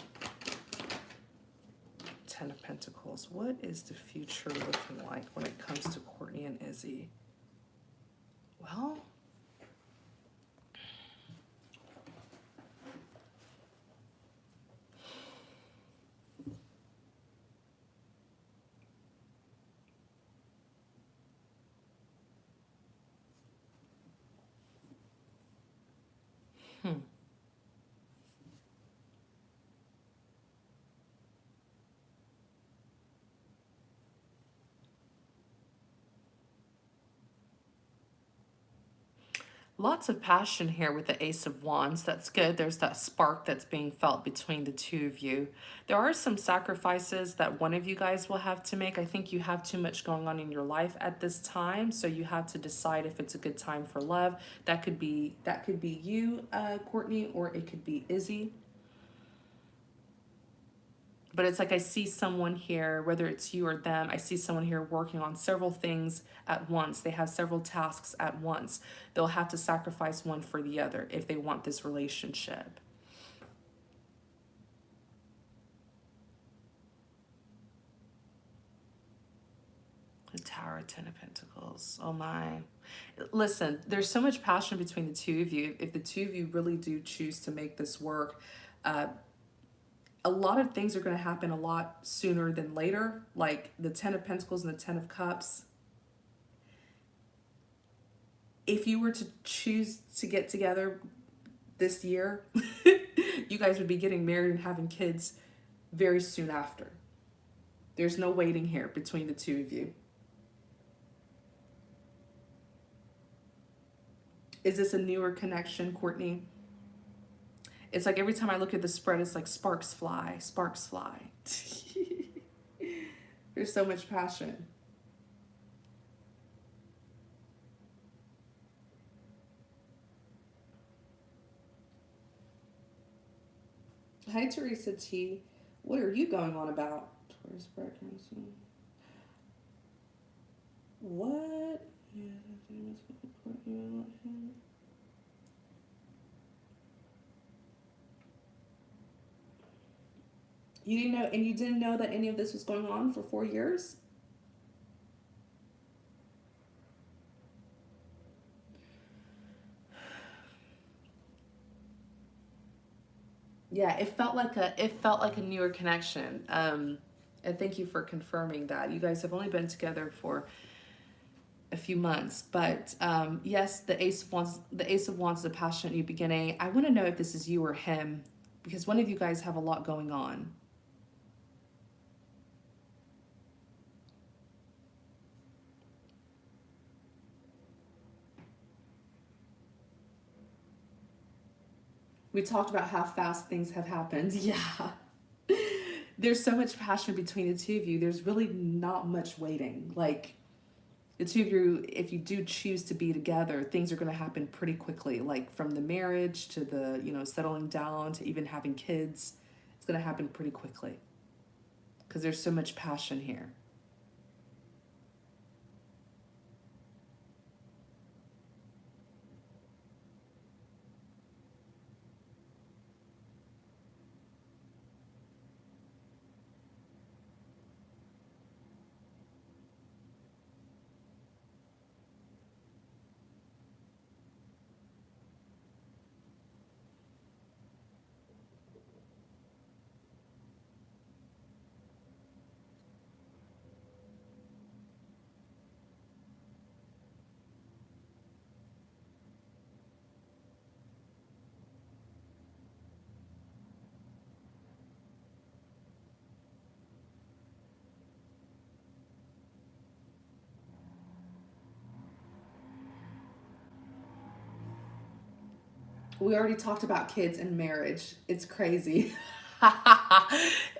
Ten of Pentacles. What is the future looking like when it comes to Courtney and Izzy? Well, lots of passion here with the Ace of Wands. That's good. There's that spark that's being felt between the two of you. There are some sacrifices that one of you guys will have to make. I think you have too much going on in your life at this time, so you have to decide if it's a good time for love. That could be you, Courtney, or it could be Izzy. But it's like I see someone here, whether it's you or them, I see someone here working on several things at once. They have several tasks at once. They'll have to sacrifice one for the other if they want this relationship. The Tower, Ten of Pentacles. Oh my. Listen, there's so much passion between the two of you. If the two of you really do choose to make this work, a lot of things are going to happen a lot sooner than later, like the Ten of Pentacles and the Ten of Cups. If you were to choose to get together this year, you guys would be getting married and having kids very soon after. There's no waiting here between the two of you. Is this a newer connection, Courtney? It's like every time I look at the spread, it's like sparks fly, sparks fly. There's so much passion. Hi, Teresa T. What are you going on about? What? You didn't know, and you didn't know that any of this was going on for 4 years? Yeah, it felt like a newer connection. And thank you for confirming that. You guys have only been together for a few months, but yes, the Ace of Wands is a passionate new beginning. I want to know if this is you or him, because one of you guys have a lot going on. We talked about how fast things have happened. Yeah. There's so much passion between the two of you. There's really not much waiting. Like, the two of you, if you do choose to be together, things are going to happen pretty quickly. Like from the marriage to the, settling down to even having kids. It's going to happen pretty quickly because there's so much passion here. We already talked about kids and marriage. It's crazy.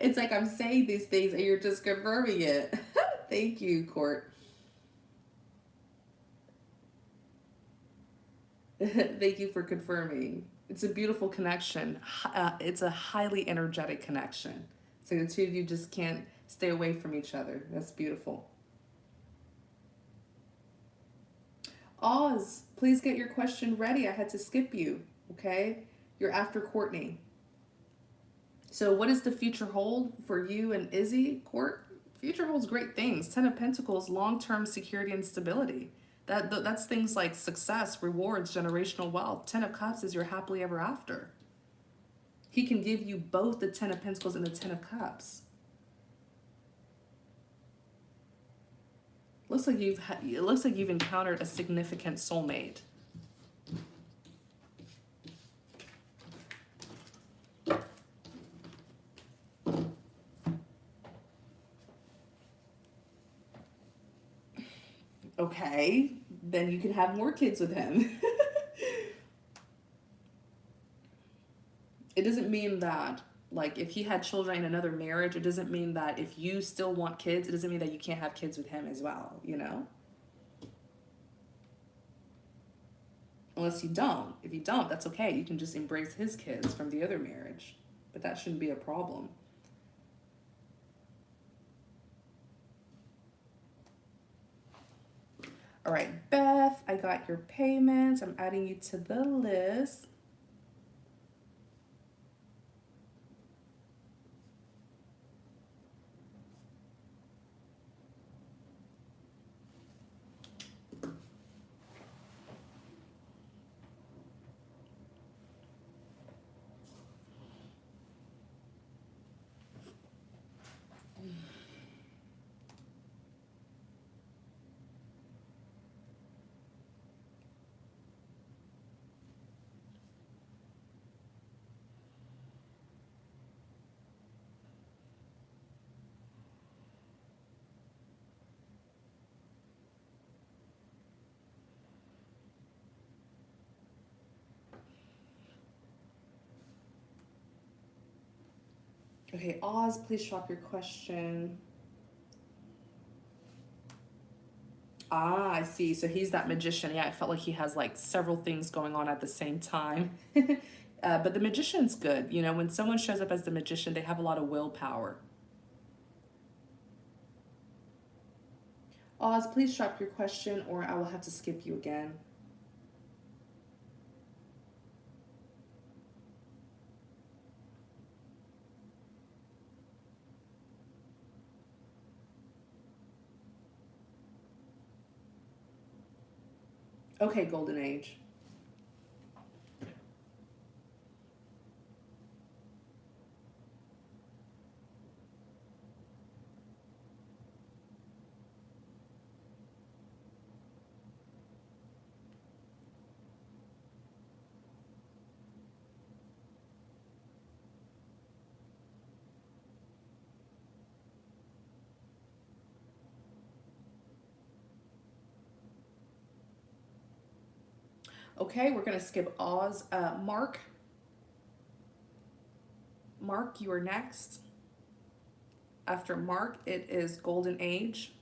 It's like I'm saying these things and you're just confirming it. Thank you, Court. Thank you for confirming. It's a beautiful connection. It's a highly energetic connection. So the two of you just can't stay away from each other. That's beautiful. Oz, please get your question ready. I had to skip you. Okay? You're after Courtney. So what does the future hold for you and Izzy, Court? Future holds great things. Ten of Pentacles, long-term security and stability. That's things like success, rewards, generational wealth. Ten of Cups is your happily ever after. He can give you both the Ten of Pentacles and the Ten of Cups. It looks like you've encountered a significant soulmate. Okay, then you can have more kids with him. It doesn't mean that, like, if he had children in another marriage, it doesn't mean that if you still want kids, it doesn't mean that you can't have kids with him as well, you know? Unless you don't. If you don't, that's okay. You can just embrace his kids from the other marriage. But that shouldn't be a problem. All right, Beth, I got your payments. I'm adding you to the list. Okay, Oz, please drop your question. Ah, I see. So he's that magician. Yeah, I felt like he has like several things going on at the same time. But the magician's good. You know, when someone shows up as the magician, they have a lot of willpower. Oz, please drop your question or I will have to skip you again. Okay, Golden Age. Okay, we're going to skip Oz. Mark, you are next. After Mark, it is Golden Age.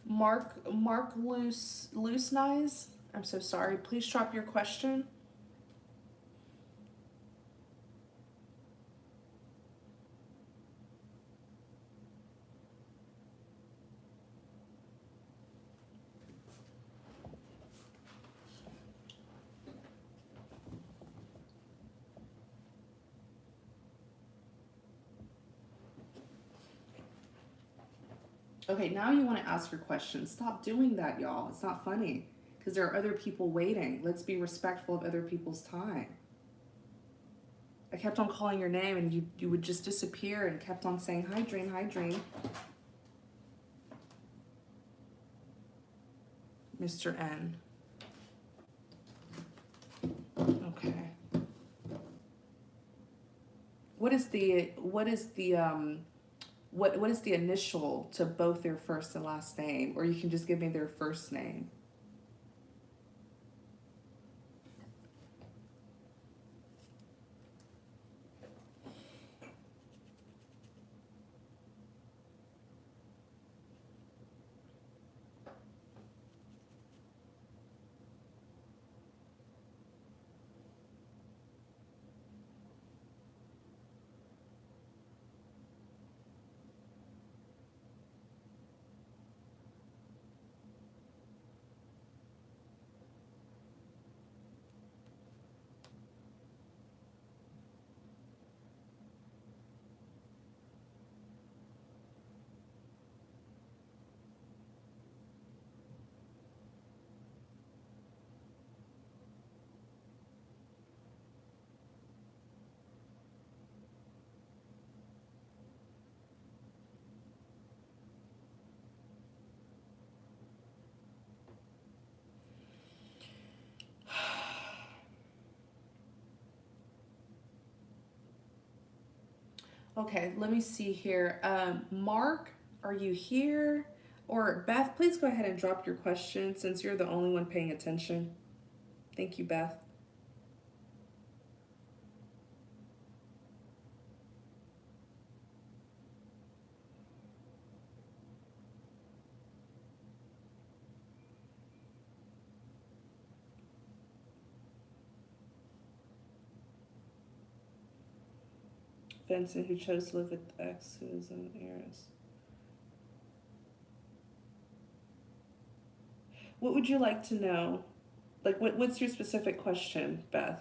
Mark Loose Knives. I'm so sorry. Please drop your question. Okay, now you want to ask your questions. Stop doing that, y'all. It's not funny because there are other people waiting. Let's be respectful of other people's time. I kept on calling your name and you would just disappear and kept on saying, hi, Dream, hi, Dream. Mr. N. Okay. What is the initial to both their first and last name? Or you can just give me their first name. Okay, let me see here. Mark, are you here? Or Beth, please go ahead and drop your question since you're the only one paying attention. Thank you, Beth. Vincent, who chose to live with X, who is an heiress. What would you like to know? Like, what's your specific question, Beth?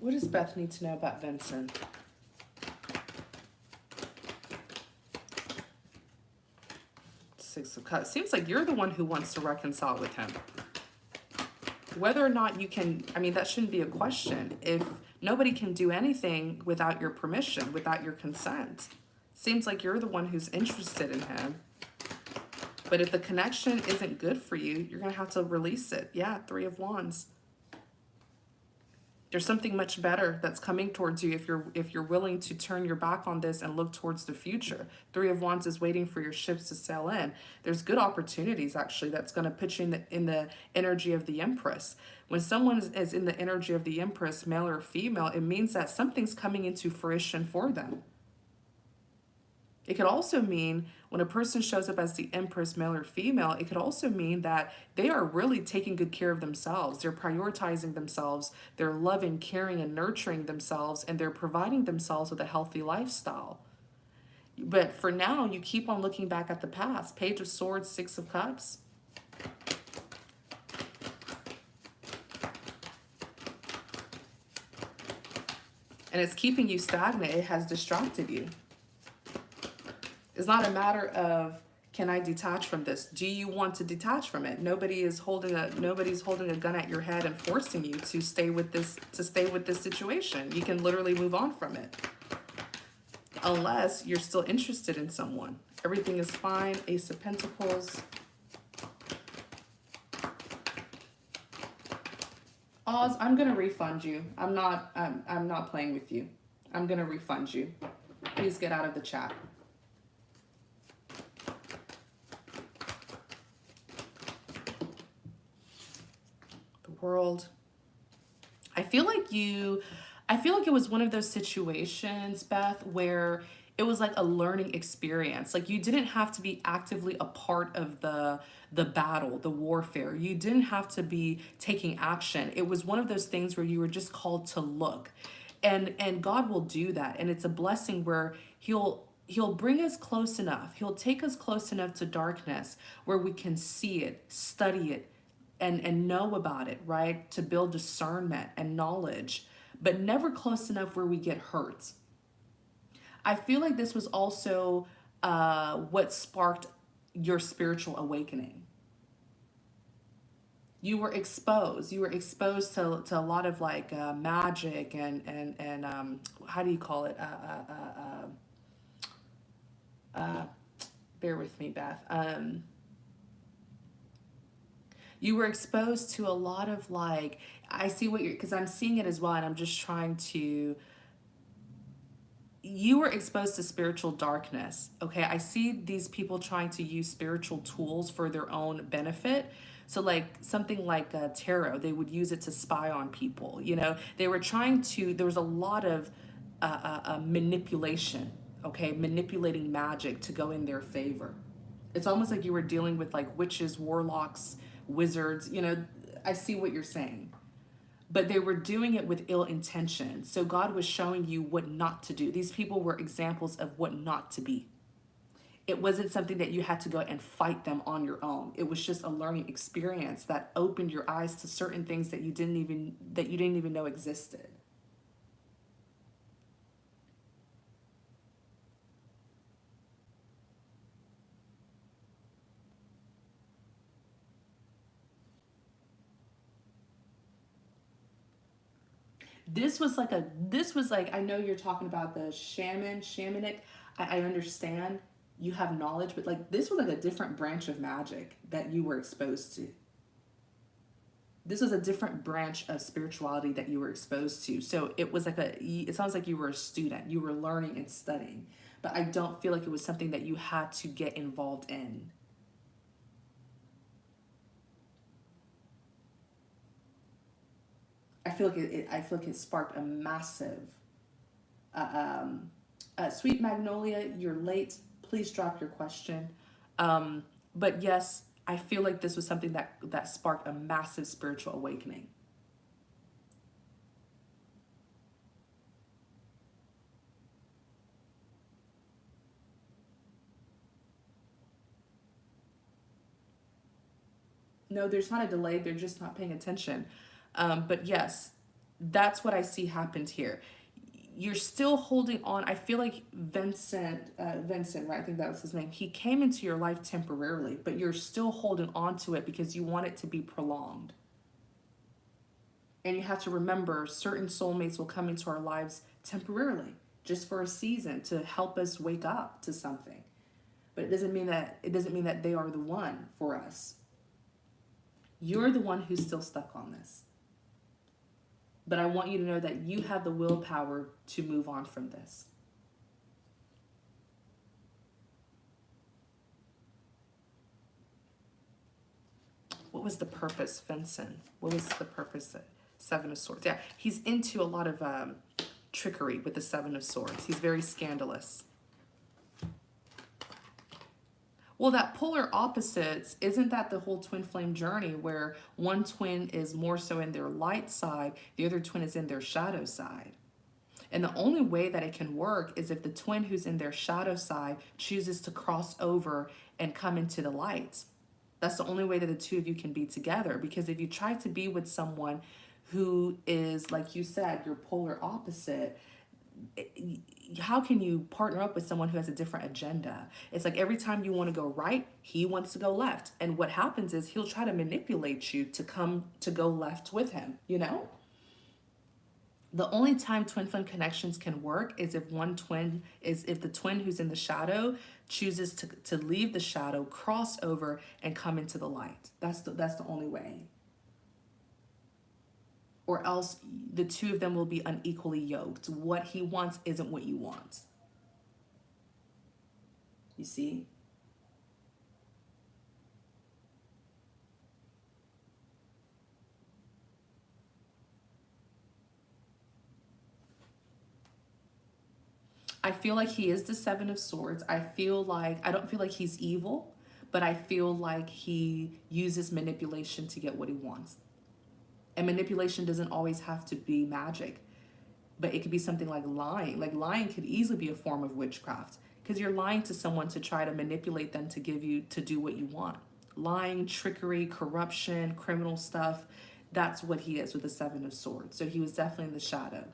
What does Beth need to know about Vincent? Six of Cups. Seems like you're the one who wants to reconcile with him. Whether or not you can, I mean, that shouldn't be a question. If nobody can do anything without your permission, without your consent, seems like you're the one who's interested in him. But if the connection isn't good for you, you're going to have to release it. Yeah, Three of Wands. There's something much better that's coming towards you if you're willing to turn your back on this and look towards the future. Three of Wands is waiting for your ships to sail in. There's good opportunities actually that's going to put you in the energy of the Empress. When someone is in the energy of the Empress, male or female, it means that something's coming into fruition for them. It could also mean when a person shows up as the Empress, male or female, it could also mean that they are really taking good care of themselves. They're prioritizing themselves. They're loving, caring, and nurturing themselves, and they're providing themselves with a healthy lifestyle. But for now, you keep on looking back at the past. Page of Swords, Six of Cups. And it's keeping you stagnant. It has distracted you. It's not a matter of Can I detach from this? Do you want to detach from it? Nobody's holding a gun at your head and forcing you to stay with this situation. You can literally move on from it. Unless you're still interested in someone. Everything is fine. Ace of Pentacles. Oz, I'm gonna refund you. I'm not playing with you. I'm gonna refund you. Please get out of the chat. The World. I feel like it was one of those situations, Beth, where it was like a learning experience. Like you didn't have to be actively a part of the battle, the warfare. You didn't have to be taking action. It was one of those things where you were just called to look. And God will do that. And it's a blessing where he'll bring us close enough. He'll take us close enough to darkness where we can see it, study it, and know about it, right? To build discernment and knowledge, but never close enough where we get hurt. I feel like this was also what sparked your spiritual awakening. You were exposed. You were exposed to a lot of like magic and how do you call it? Bear with me, Beth. You were exposed to a lot of like, I see what you're, because I'm seeing it as well, and I'm just trying to, you were exposed to spiritual darkness, okay? I see these people trying to use spiritual tools for their own benefit. So like something like tarot, they would use it to spy on people, you know? They were trying to, there was a lot of manipulation, okay? Manipulating magic to go in their favor. It's almost like you were dealing with like witches, warlocks, wizards, you know, I see what you're saying. But they were doing it with ill intention. So God was showing you what not to do. These people were examples of what not to be. It wasn't something that you had to go and fight them on your own. It was just a learning experience that opened your eyes to certain things that you didn't even know existed. This was like, I know you're talking about the shamanic. I understand you have knowledge, but like this was like a different branch of magic that you were exposed to. This was a different branch of spirituality that you were exposed to. So it was like it sounds like you were a student. You were learning and studying, but I don't feel like it was something that you had to get involved in. I feel like it sparked a massive. Sweet Magnolia, you're late. Please drop your question. But yes, I feel like this was something that sparked a massive spiritual awakening. No, there's not a delay. They're just not paying attention. But yes, that's what I see happened here. You're still holding on. I feel like Vincent, right? I think that was his name. He came into your life temporarily, but you're still holding on to it because you want it to be prolonged. And you have to remember, certain soulmates will come into our lives temporarily, just for a season, to help us wake up to something. But it doesn't mean that they are the one for us. You're the one who's still stuck on this. But I want you to know that you have the willpower to move on from this. What was the purpose, Vincent? What was the purpose? Seven of Swords. Yeah, he's into a lot of trickery with the Seven of Swords. He's very scandalous. Well, that polar opposites, isn't that the whole twin flame journey where one twin is more so in their light side, the other twin is in their shadow side? And the only way that it can work is if the twin who's in their shadow side chooses to cross over and come into the light. That's the only way that the two of you can be together. Because if you try to be with someone who is, like you said, your polar opposite, how can you partner up with someone who has a different agenda? It's like every time you want to go right, he wants to go left. And what happens is he'll try to manipulate you to come to go left with him, you know? The only time twin flame connections can work is if if the twin who's in the shadow chooses to leave the shadow, cross over, and come into the light. That's the only way. Or else the two of them will be unequally yoked. What he wants isn't what you want. You see? I feel like he is the Seven of Swords. I don't feel like he's evil, but I feel like he uses manipulation to get what he wants. And manipulation doesn't always have to be magic, but it could be something like lying. Like lying could easily be a form of witchcraft because you're lying to someone to try to manipulate them to do what you want. Lying, trickery, corruption, criminal stuff. That's what he is with the Seven of Swords. So he was definitely in the shadow.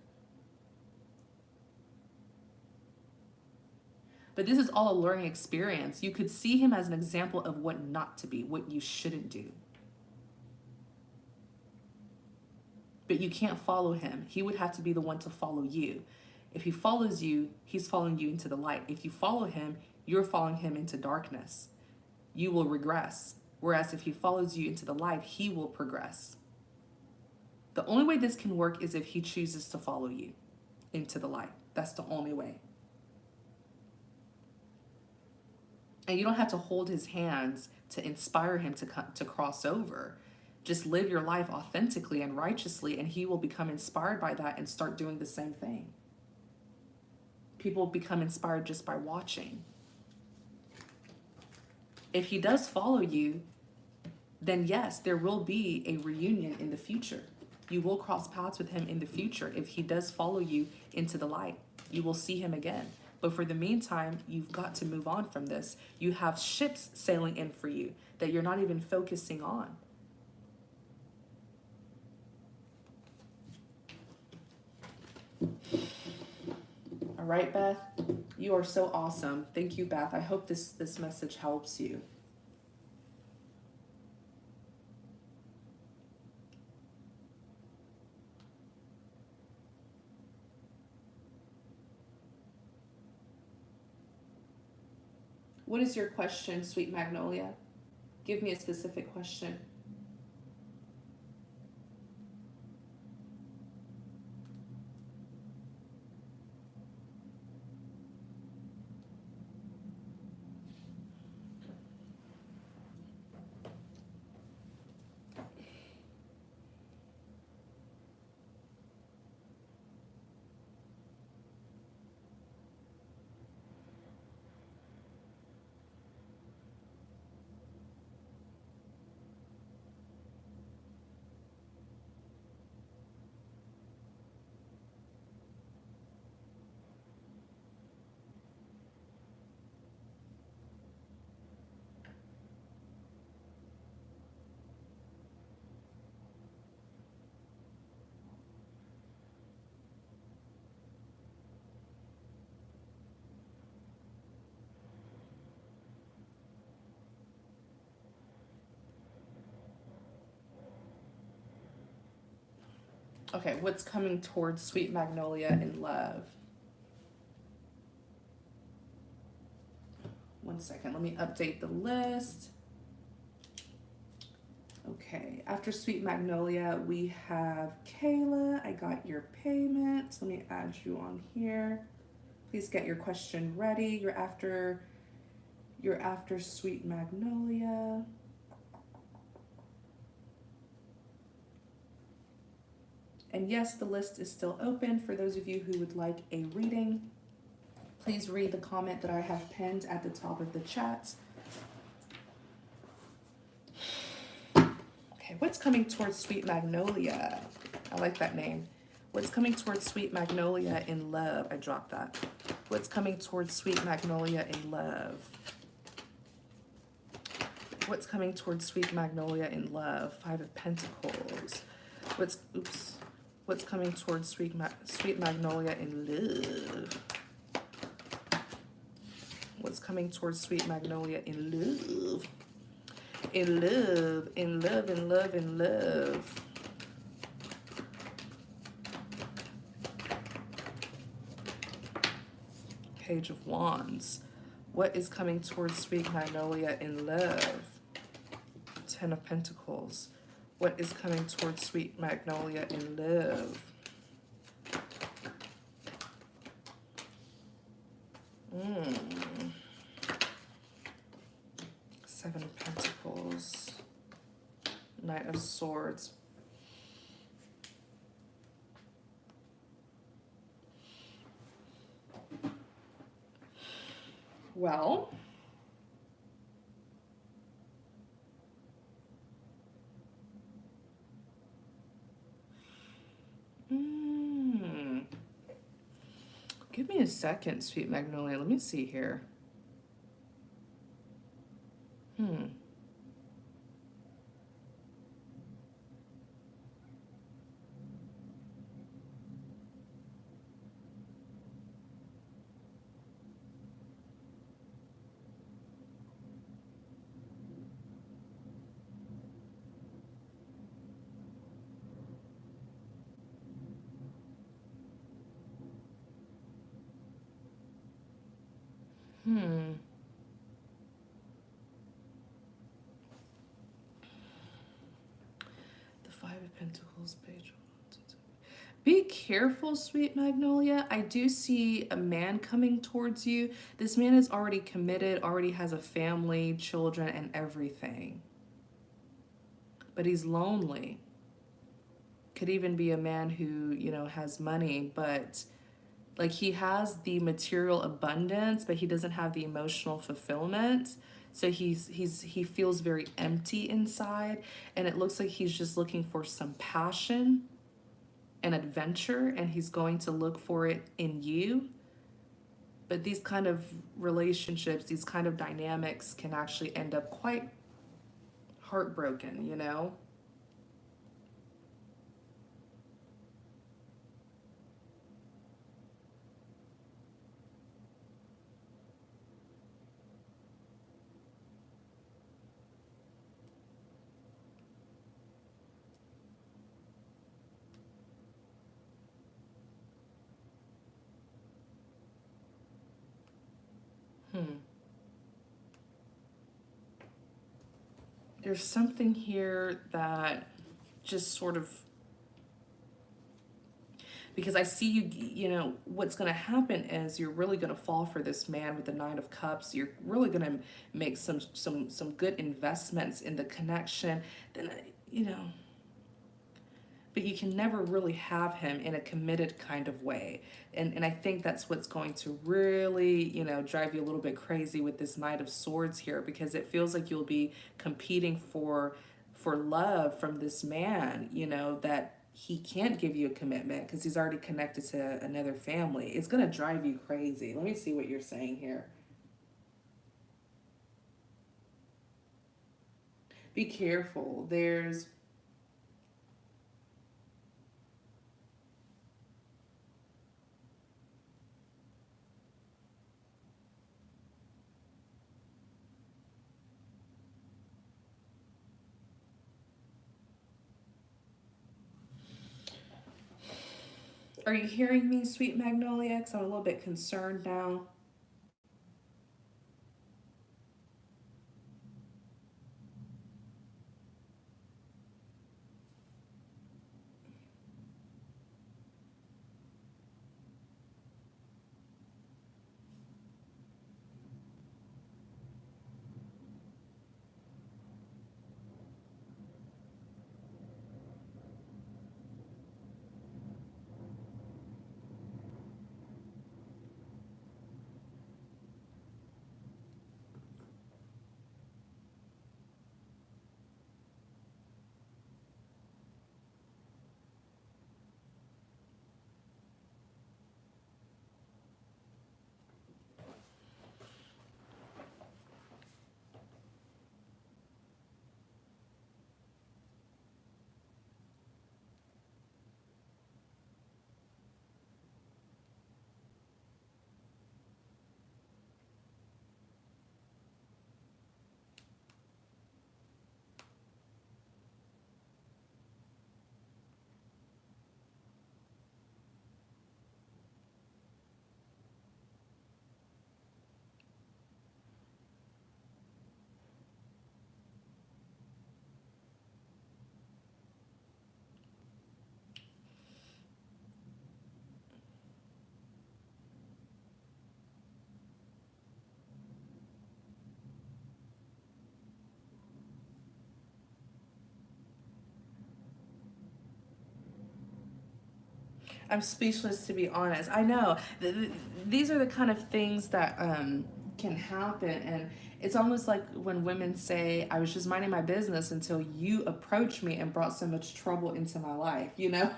But this is all a learning experience. You could see him as an example of what not to be, what you shouldn't do. But you can't follow him. He would have to be the one to follow you. If he follows you, he's following you into the light. If you follow him, you're following him into darkness. You will regress. Whereas if he follows you into the light, he will progress. The only way this can work is if he chooses to follow you into the light. That's the only way. And you don't have to hold his hands to inspire him to cross over. Just live your life authentically and righteously, and he will become inspired by that and start doing the same thing. People become inspired just by watching. If he does follow you, then yes, there will be a reunion in the future. You will cross paths with him in the future. If he does follow you into the light, you will see him again. But for the meantime, you've got to move on from this. You have ships sailing in for you that you're not even focusing on. All right, Beth, you are so awesome. Thank you, Beth. I hope this message helps you. What is your question, sweet Magnolia? Give me a specific question. Okay, what's coming towards sweet Magnolia in love? One second, let me update the list. Okay, after sweet Magnolia, we have Kayla. I got your payment. Let me add you on here. Please get your question ready. You're after sweet Magnolia. And yes, the list is still open for those of you who would like a reading. Please read the comment that I have pinned at the top of the chat. Okay, what's coming towards sweet Magnolia? I like that name. What's coming towards sweet Magnolia in love? I dropped that. What's coming towards sweet Magnolia in love? What's coming towards sweet Magnolia in love? Five of Pentacles. What's coming towards Sweet Magnolia in love? What's coming towards Sweet Magnolia in love? In love, in love, in love, in love. Page of Wands. What is coming towards Sweet Magnolia in love? Ten of Pentacles. What is coming towards Sweet Magnolia in love? Seven of Pentacles. Knight of Swords. Well, give me a second, Sweet Magnolia. Let me see here. The Five of Pentacles, page. Be careful, Sweet Magnolia. I do see a man coming towards you. This man is already committed, already has a family, children, and everything. But he's lonely. Could even be a man who, you know, has money, but like he has the material abundance, but he doesn't have the emotional fulfillment. So he feels very empty inside, and it looks like he's just looking for some passion and adventure, and he's going to look for it in you. But these kind of relationships, these kind of dynamics can actually end up quite heartbroken, you know? There's something here that just sort of, because I see you, you know, what's going to happen is you're really going to fall for this man with the Nine of Cups. You're really going to make some good investments in the connection. Then, you know, but you can never really have him in a committed kind of way. And I think that's what's going to really, you know, drive you a little bit crazy with this Knight of Swords here, because it feels like you'll be competing for love from this man, you know, that he can't give you a commitment because he's already connected to another family. It's going to drive you crazy. Let me see what you're saying here. Be careful. There's Are you hearing me, Sweet Magnolia? Because I'm a little bit concerned now. I'm speechless, to be honest. I know. These are the kind of things that can happen. And it's almost like when women say, I was just minding my business until you approached me and brought so much trouble into my life, you know?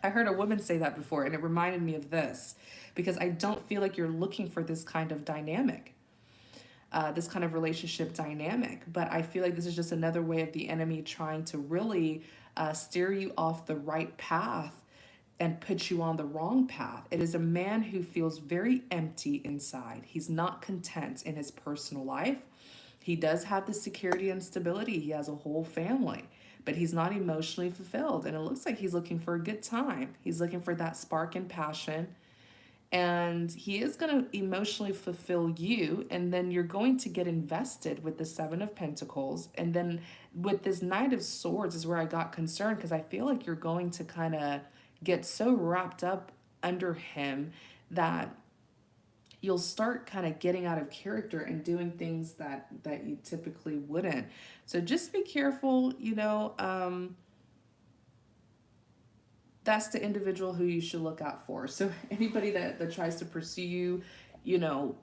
I heard a woman say that before, and it reminded me of this because I don't feel like you're looking for this kind of dynamic. This kind of relationship dynamic. But I feel like this is just another way of the enemy trying to really steer you off the right path and put you on the wrong path. It is a man who feels very empty inside. He's not content in his personal life. He does have the security and stability. He has a whole family, but he's not emotionally fulfilled. And it looks like he's looking for a good time. He's looking for that spark and passion, and he is going to emotionally fulfill you, and then you're going to get invested with the Seven of Pentacles. And then with this Knight of Swords is where I got concerned, because I feel like you're going to kind of get so wrapped up under him that you'll start kind of getting out of character and doing things that you typically wouldn't. So just be careful, you know. That's the individual who you should look out for. So anybody that tries to pursue you, you know,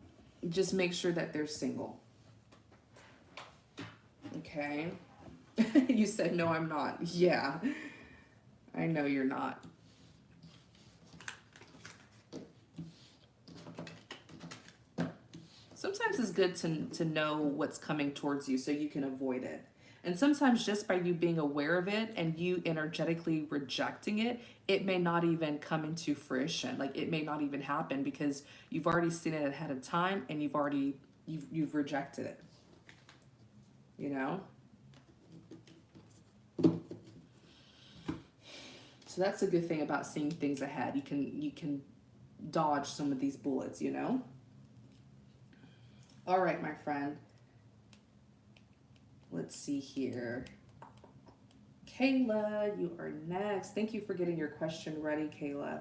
just make sure that they're single. Okay. You said, no, I'm not. Yeah, I know you're not. Sometimes it's good to know what's coming towards you so you can avoid it. And sometimes just by you being aware of it and you energetically rejecting it, it may not even come into fruition. Like it may not even happen because you've already seen it ahead of time and you've rejected it. You know? So that's a good thing about seeing things ahead. You can dodge some of these bullets, you know? All right, my friend. Let's see here. Kayla, you are next. Thank you for getting your question ready, Kayla.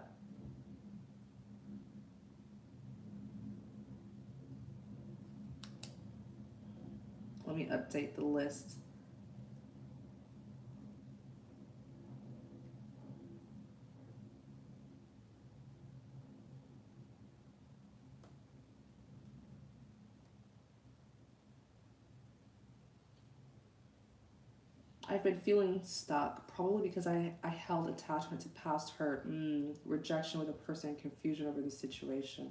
Let me update the list. I've been feeling stuck, probably because I held attachment to past hurt, rejection with a person, confusion over the situation.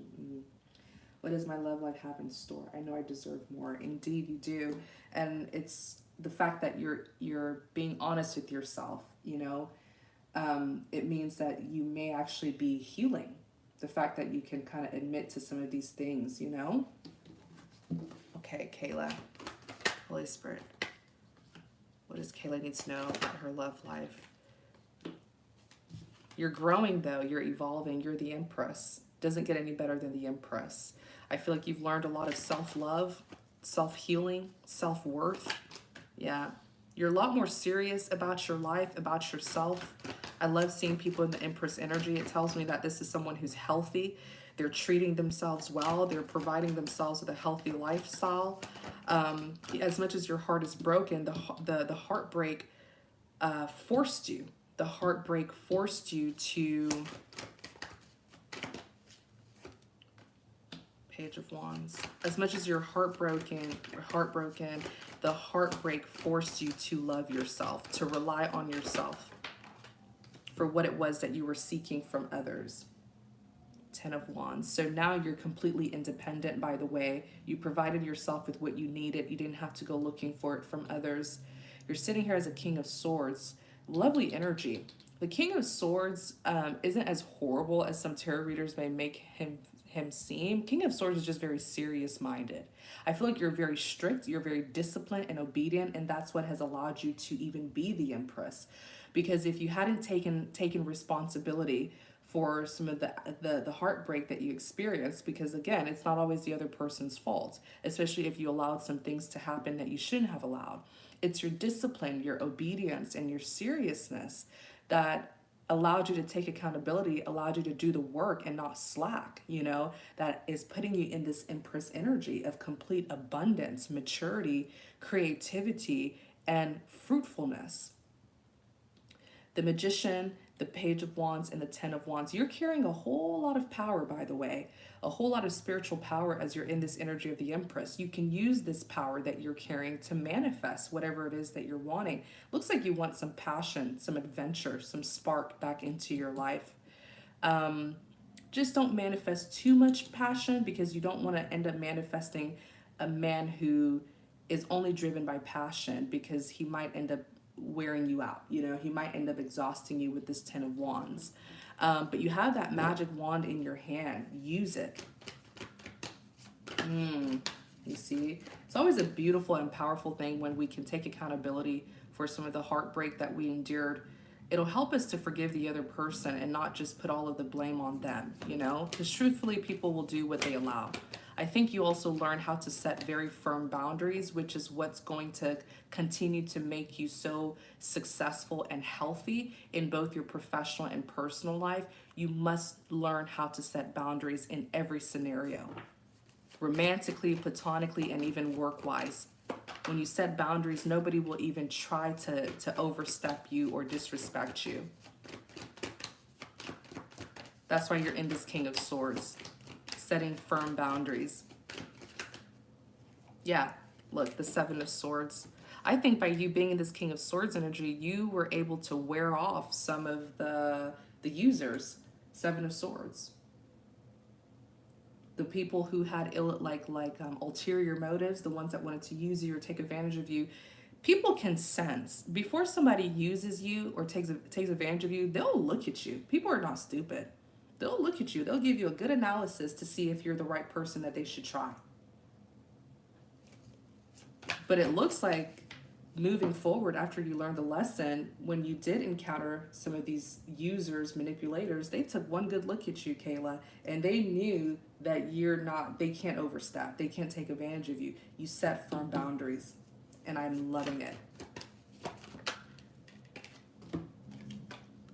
What does my love life have in store? I know I deserve more. Indeed, you do. And it's the fact that you're being honest with yourself, you know. It means that you may actually be healing. The fact that you can kind of admit to some of these things, you know. Okay, Kayla. Holy Spirit. What does Kayla need to know about her love life? You're growing, though. You're evolving. You're the Empress. Doesn't get any better than the Empress. I feel like you've learned a lot of self-love, self-healing, self-worth. Yeah. You're a lot more serious about your life, about yourself. I love seeing people in the Empress energy. It tells me that this is someone who's healthy. They're treating themselves well. They're providing themselves with a healthy lifestyle. As much as your heart is broken, the heartbreak forced you. The heartbreak forced you to... Page of Wands. As much as you're heartbroken, the heartbreak forced you to love yourself, to rely on yourself for what it was that you were seeking from others. 10 of Wands. So now you're completely independent, by the way. You provided yourself with what you needed. You didn't have to go looking for it from others. You're sitting here as a King of Swords. Lovely energy. The King of Swords isn't as horrible as some tarot readers may make him seem. King of Swords is just very serious-minded. I feel like you're very strict, you're very disciplined and obedient, and that's what has allowed you to even be the Empress. Because if you hadn't taken responsibility for some of the heartbreak that you experienced, because again, it's not always the other person's fault, especially if you allowed some things to happen that you shouldn't have allowed. It's your discipline, your obedience, and your seriousness that allowed you to take accountability, allowed you to do the work and not slack, you know, that is putting you in this Empress energy of complete abundance, maturity, creativity, and fruitfulness. The Magician, the Page of Wands and the Ten of Wands. You're carrying a whole lot of power, by the way, a whole lot of spiritual power as you're in this energy of the Empress. You can use this power that you're carrying to manifest whatever it is that you're wanting. Looks like you want some passion, some adventure, some spark back into your life. Just don't manifest too much passion, because you don't want to end up manifesting a man who is only driven by passion, because he might end up wearing you out. You know, he might end up exhausting you with this Ten of Wands. But you have that magic wand in your hand. Use it. You see, it's always a beautiful and powerful thing when we can take accountability for some of the heartbreak that we endured. It'll help us to forgive the other person and not just put all of the blame on them, you know, because truthfully, people will do what they allow. I think you also learn how to set very firm boundaries, which is what's going to continue to make you so successful and healthy in both your professional and personal life. You must learn how to set boundaries in every scenario, romantically, platonically, and even work-wise. When you set boundaries, nobody will even try to overstep you or disrespect you. That's why you're in this King of Swords, setting firm boundaries. Yeah, look, the Seven of Swords. I think by you being in this King of Swords energy, you were able to wear off some of the users. Seven of Swords. The people who had ulterior motives, the ones that wanted to use you or take advantage of you. People can sense before somebody uses you or takes advantage of you. They'll look at you. People are not stupid. They'll look at you. They'll give you a good analysis to see if you're the right person that they should try. But it looks like moving forward, after you learned the lesson, when you did encounter some of these users, manipulators, they took one good look at you, Kayla, and they knew that they can't overstep. They can't take advantage of you. You set firm boundaries, and I'm loving it.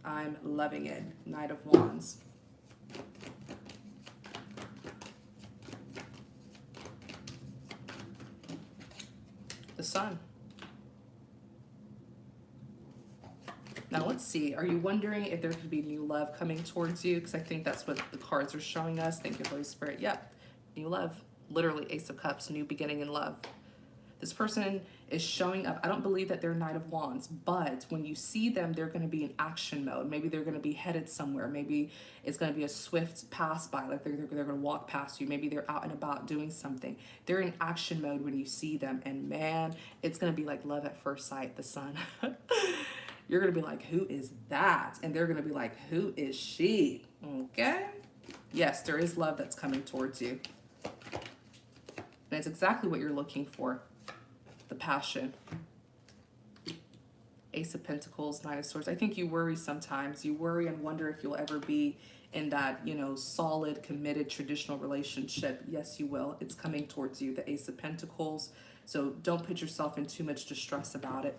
I'm loving it. Knight of Wands. The Sun. Now let's see, are you wondering if there could be new love coming towards you? Because I think that's what the cards are showing us. Thank you, Holy Spirit. Yep, new love. Literally, Ace of Cups, new beginning in love. This person is showing up. I don't believe that they're Knight of Wands, but when you see them, they're going to be in action mode. Maybe they're going to be headed somewhere. Maybe it's going to be a swift pass by, like they're going to walk past you. Maybe they're out and about doing something. They're in action mode when you see them, and man, it's going to be like love at first sight, the Sun. You're going to be like, who is that? And they're going to be like, who is she? Okay? Yes, there is love that's coming towards you. And it's exactly what you're looking for. The passion. Ace of Pentacles, Knight of Swords. I think you worry sometimes. You worry and wonder if you'll ever be in that, you know, solid, committed, traditional relationship. Yes, you will. It's coming towards you, the Ace of Pentacles. So don't put yourself in too much distress about it.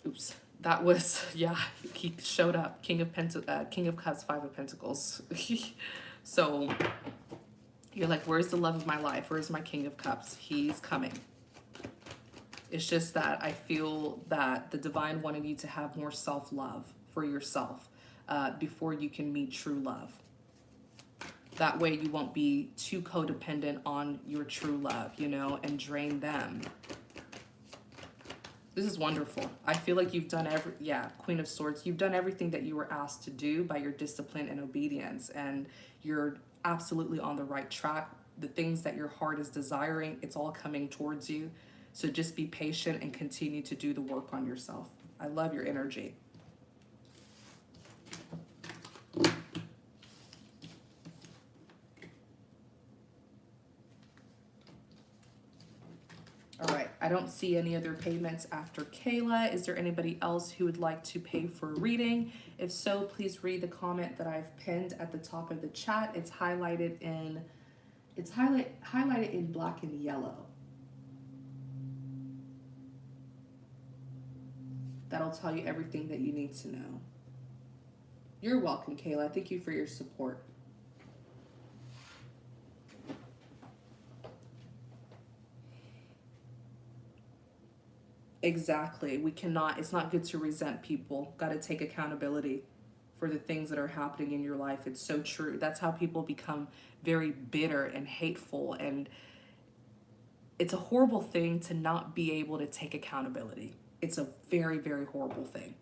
Oops, that was, yeah, he showed up. King of Cups, Five of Pentacles. So you're like, where's the love of my life? Where's my King of Cups? He's coming. It's just that I feel that the divine wanted you to have more self-love for yourself before you can meet true love. That way you won't be too codependent on your true love, you know, and drain them. This is wonderful. I feel like you've done Queen of Swords. You've done everything that you were asked to do by your discipline and obedience, and you're absolutely on the right track. The things that your heart is desiring, it's all coming towards you. So just be patient and continue to do the work on yourself. I love your energy. All right, I don't see any other payments after Kayla. Is there anybody else who would like to pay for a reading? If so, please read the comment that I've pinned at the top of the chat. It's highlighted in black and yellow. That'll tell you everything that you need to know. You're welcome, Kayla. Thank you for your support. Exactly. We cannot, it's not good to resent people. Got to take accountability for the things that are happening in your life. It's so true. That's how people become very bitter and hateful. And it's a horrible thing to not be able to take accountability. It's a very, very horrible thing.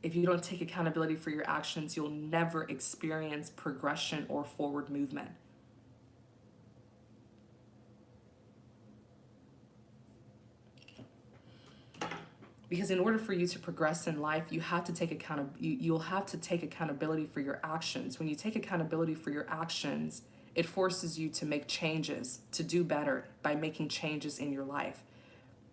If you don't take accountability for your actions, you'll never experience progression or forward movement. Because in order for you to progress in life, you have to take you'll have to take accountability for your actions. When you take accountability for your actions, it forces you to make changes, to do better by making changes in your life.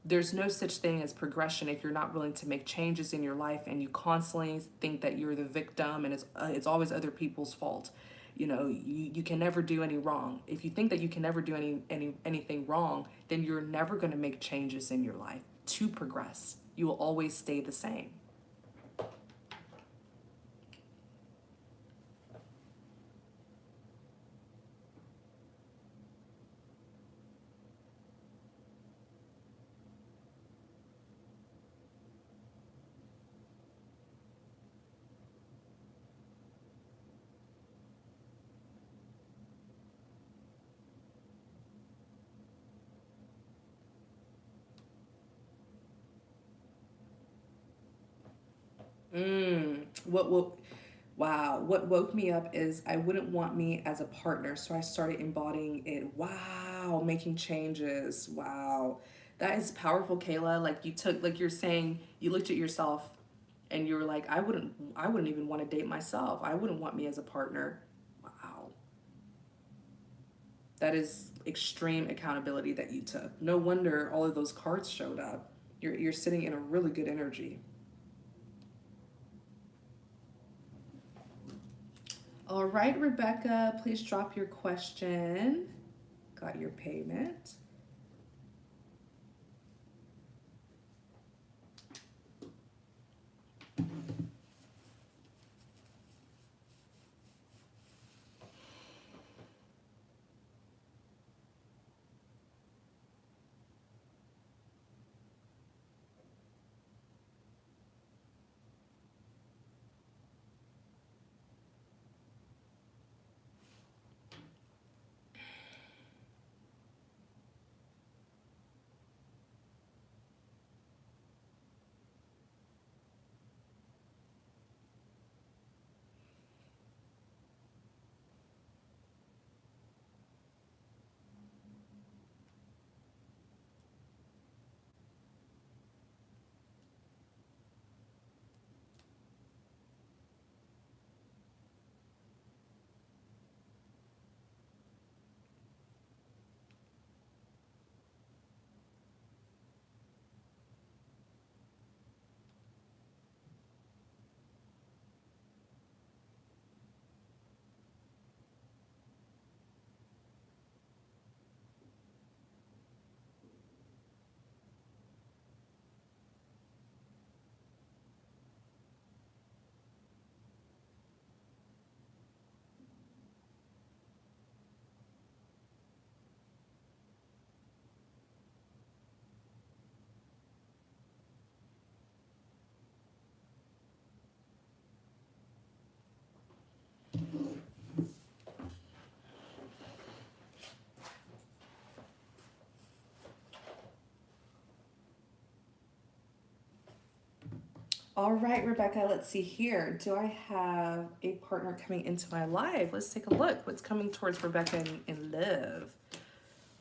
There's no such thing as progression if you're not willing to make changes in your life, and you constantly think that you're the victim and it's always other people's fault. You know, you can never do any wrong. If you think that you can never do anything wrong, then you're never going to make changes in your life to progress. You will always stay the same. What will Wow, what woke me up is I wouldn't want me as a partner, so I started embodying it. Wow, making changes. Wow. That is powerful, Kayla. Like you took like you're saying, you looked at yourself and you were like, I wouldn't even want to date myself. I wouldn't want me as a partner. Wow. That is extreme accountability that you took. No wonder all of those cards showed up. You're sitting in a really good energy. All right, Rebecca, please drop your question. Got your payment. All right, Rebecca, let's see here. Do I have a partner coming into my life? Let's take a look. What's coming towards Rebecca in love?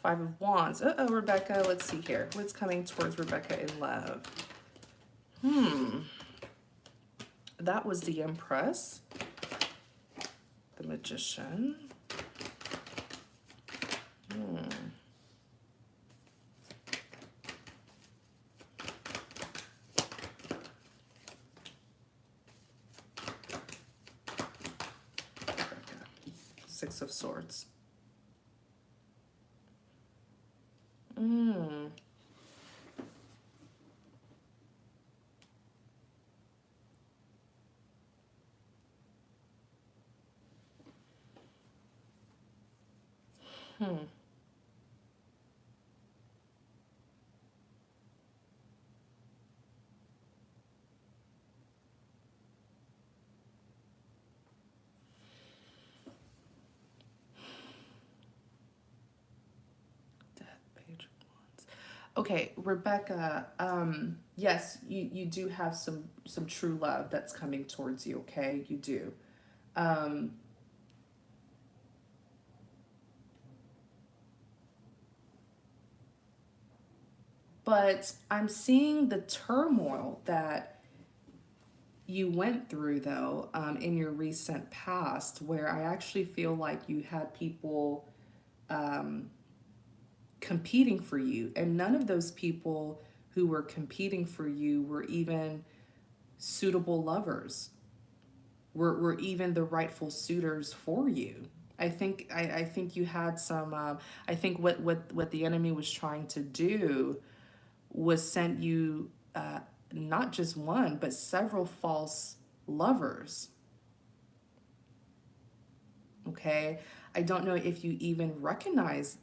Five of Wands. Uh-oh, Rebecca. Let's see here. What's coming towards Rebecca in love? That was the Empress. The Magician. Six of Swords. Okay, Rebecca, yes, you do have some true love that's coming towards you, okay? You do. Um, but I'm seeing the turmoil that you went through, though, in your recent past, where I actually feel like you had people um, competing for you, and none of those people who were competing for you were even suitable lovers, were even the rightful suitors for you. I think you had some. I think what the enemy was trying to do was sent you not just one but several false lovers. Okay, I don't know if you even recognize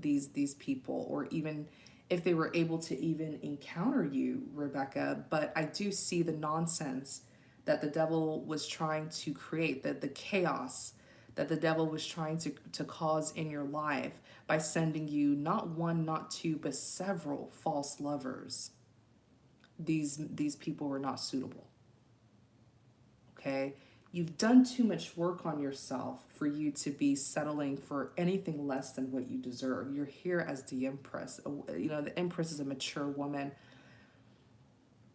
these people, or even if they were able to even encounter you, Rebecca. But I do see the nonsense that the devil was trying to create, the chaos that the devil was trying to cause in your life by sending you not one, not two, but several false lovers. These people were not suitable. Okay, you've done too much work on yourself for you to be settling for anything less than what you deserve. You're here as the empress. You know, the empress is a mature woman.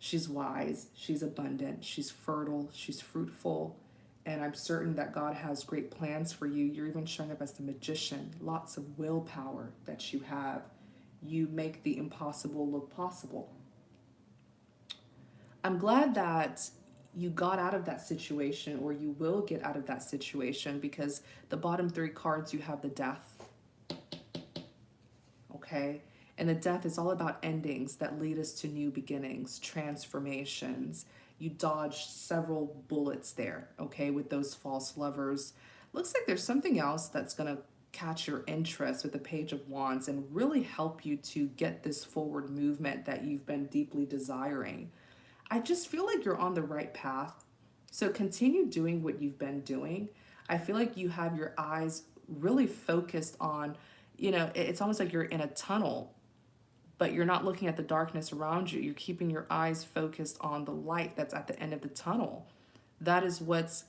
She's wise, she's abundant, she's fertile, she's fruitful, and I'm certain that God has great plans for you. You're even showing up as the magician. Lots of willpower that you have. You make the impossible look possible. I'm glad that you got out of that situation, or you will get out of that situation, because the bottom three cards, you have the death, okay? And the death is all about endings that lead us to new beginnings, transformations. You dodged several bullets there, okay, with those false lovers. Looks like there's something else that's going to catch your interest with the Page of Wands and really help you to get this forward movement that you've been deeply desiring. I just feel like you're on the right path. So continue doing what you've been doing. I feel like you have your eyes really focused on, you know, it's almost like you're in a tunnel, but you're not looking at the darkness around you. You're keeping your eyes focused on the light that's at the end of the tunnel. That is what's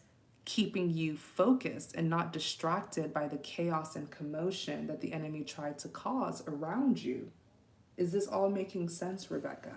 keeping you focused and not distracted by the chaos and commotion that the enemy tried to cause around you. Is this all making sense, Rebecca?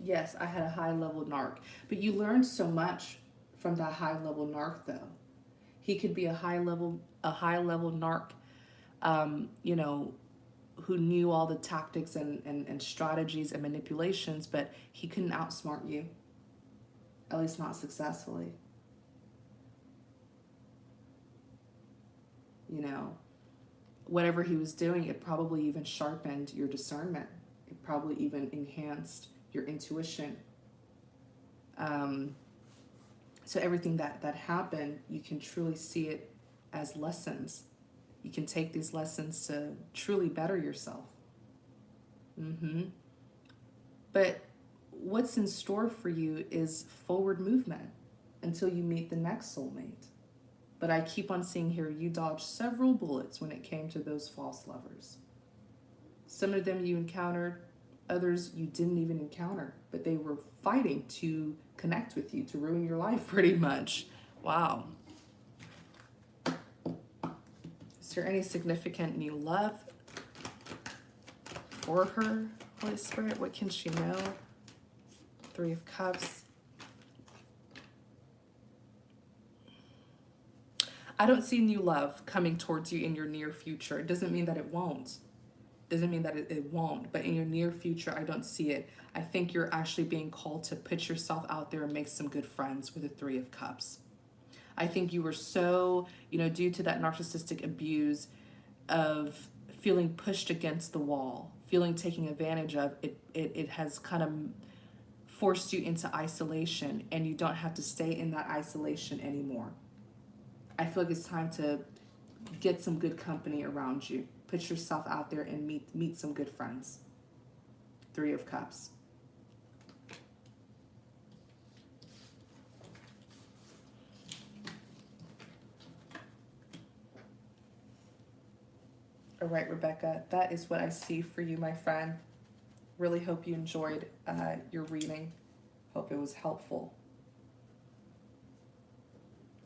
Yes, I had a high level narc, but you learned so much from that high level narc, though. He could be a high level narc, you know, who knew all the tactics and strategies and manipulations, but he couldn't outsmart you, at least not successfully. You know, whatever he was doing, it probably even sharpened your discernment. It probably even enhanced your intuition. Um, so everything that happened, you can truly see it as lessons. You can take these lessons to truly better yourself. Mm-hmm. But what's in store for you is forward movement until you meet the next soulmate. But I keep on seeing here you dodged several bullets when it came to those false lovers. Some of them you encountered, others you didn't even encounter, but they were fighting to connect with you, to ruin your life pretty much. Wow. Is there any significant new love for her, Holy Spirit? What can she know? Three of Cups. I don't see new love coming towards you in your near future. It doesn't mean that it won't. Doesn't mean that it won't, but in your near future, I don't see it. I think you're actually being called to put yourself out there and make some good friends with the Three of Cups. I think you were so, due to that narcissistic abuse of feeling pushed against the wall, feeling taken advantage of, it has kind of forced you into isolation, and you don't have to stay in that isolation anymore. I feel like it's time to get some good company around you. Put yourself out there and meet some good friends. Three of Cups. All right, Rebecca, that is what I see for you, my friend. Really hope you enjoyed your reading. Hope it was helpful.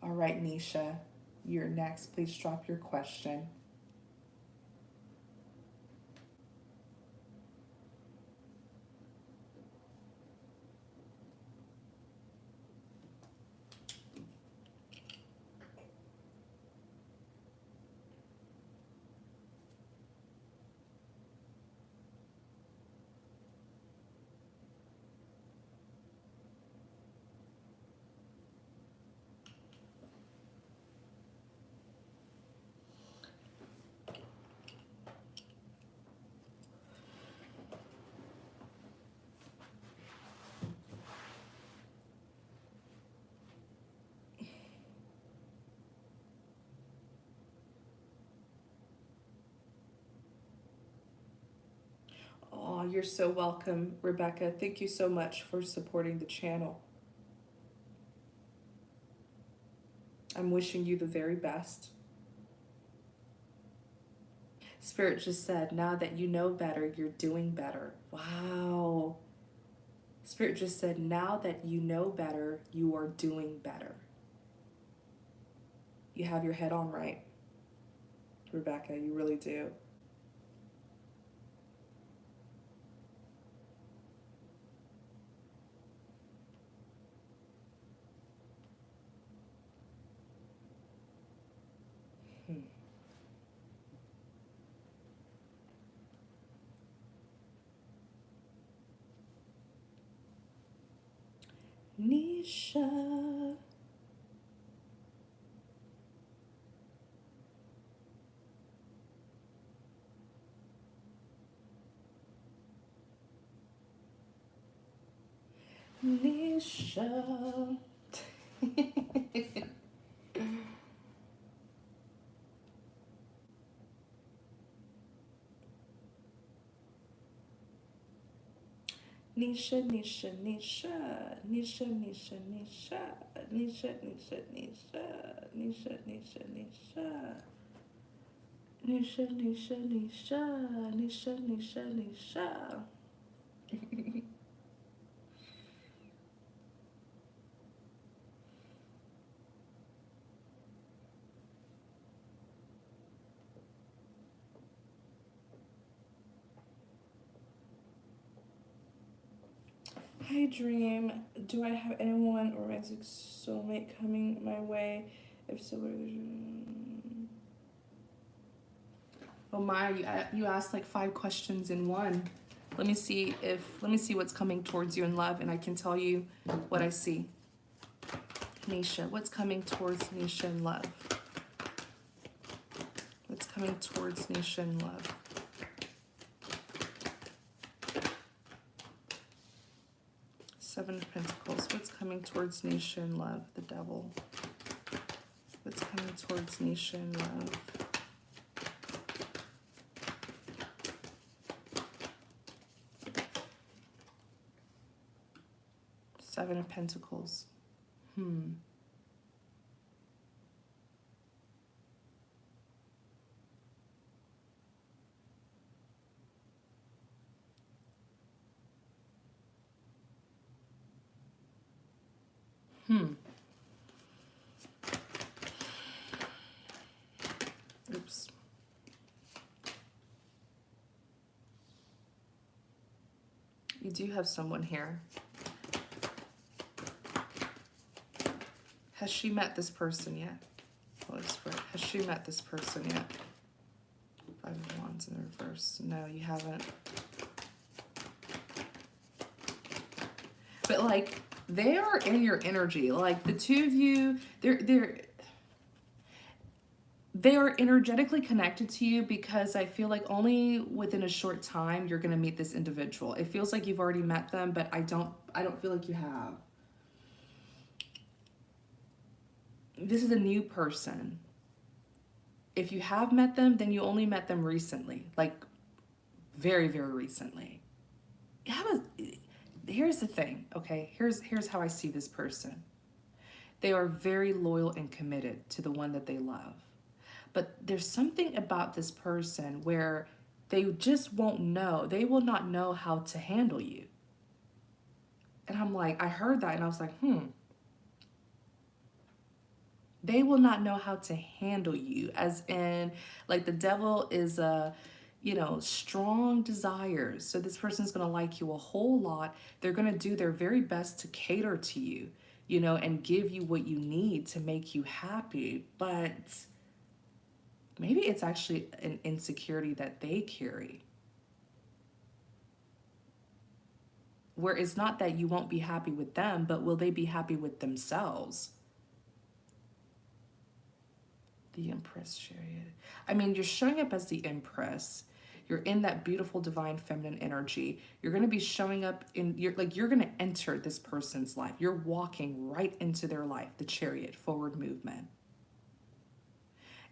All right, Nisha, you're next. Please drop your question. Oh, you're so welcome, Rebecca. Thank you so much for supporting the channel. I'm wishing you the very best. Spirit just said, now that you know better, you're doing better. Wow. Spirit just said, now that you know better, you are doing better. You have your head on right, Rebecca. You really do. Nisha. Nisha. Nisha, Nisha, Nisha, Nisha, Nisha, Nisha, Nisha, Nisha, Nisha, Nisha, Nisha, Nisha, Nisha, Nisha, Nisha, Nisha, Nisha. Hi, Dream. Do I have anyone romantic soulmate coming my way? If so, oh my, you asked like 5 questions in one. Let me see what's coming towards you in love, and I can tell you what I see. Nisha, what's coming towards Nisha in love? What's coming towards Nisha in love? Seven of Pentacles. What's coming towards Nisha in love? The Devil. What's coming towards Nisha in love? Seven of Pentacles. Oops. You do have someone here. Has she met this person yet? Holy Spirit, has she met this person yet? 5 of Wands in the reverse. reverse. No, you haven't. But like, they are in your energy. Like the two of you, they are energetically connected to you because I feel like only within a short time you're gonna meet this individual. It feels like you've already met them, but I don't feel like you have. This is a new person. If you have met them, then you only met them recently, like very, very recently. Here's the thing, okay? Here's how I see this person. They are very loyal and committed to the one that they love. But there's something about this person where they just won't know. They will not know how to handle you. And I'm like, I heard that and I was like, They will not know how to handle you, as in, like, the devil is strong desires. So this person's going to like you a whole lot. They're going to do their very best to cater to you, and give you what you need to make you happy. But maybe it's actually an insecurity that they carry, where it's not that you won't be happy with them, but will they be happy with themselves? The Empress Chariot. I mean, you're showing up as the Empress. You're in that beautiful divine feminine energy. You're going to be showing up you're going to enter this person's life. You're walking right into their life, the Chariot, forward movement.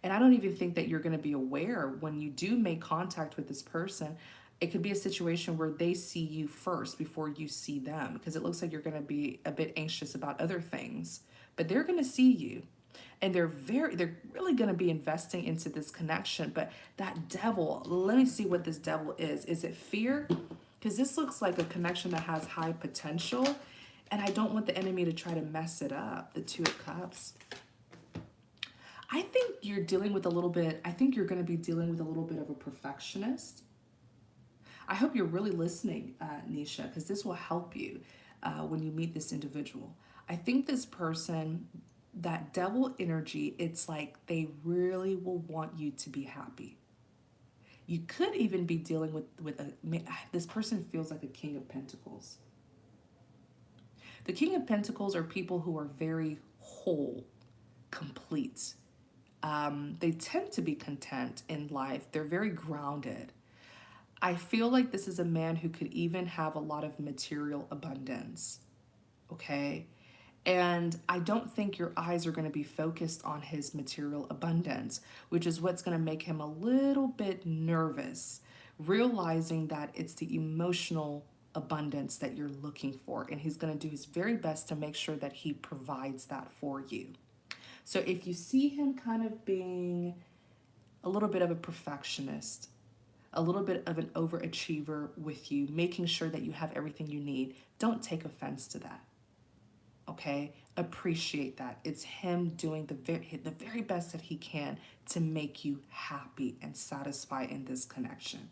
And I don't even think that you're going to be aware when you do make contact with this person. It could be a situation where they see you first before you see them, because it looks like you're going to be a bit anxious about other things, but they're going to see you. And they're really going to be investing into this connection. But that devil, let me see what this devil is. Is it fear? Because this looks like a connection that has high potential. And I don't want the enemy to try to mess it up. The Two of Cups. I think you're dealing with I think you're going to be dealing with a little bit of a perfectionist. I hope you're really listening, Nisha, because this will help you when you meet this individual. I think this person, that devil energy, it's like they really will want you to be happy. You could even be dealing with this person feels like a King of Pentacles. The King of Pentacles are people who are very whole, complete. They tend to be content in life. They're very grounded. I feel like this is a man who could even have a lot of material abundance. Okay? And I don't think your eyes are going to be focused on his material abundance, which is what's going to make him a little bit nervous, realizing that it's the emotional abundance that you're looking for. And he's going to do his very best to make sure that he provides that for you. So if you see him kind of being a little bit of a perfectionist, a little bit of an overachiever with you, making sure that you have everything you need, don't take offense to that. Okay, appreciate that. It's him doing the very best that he can to make you happy and satisfied in this connection.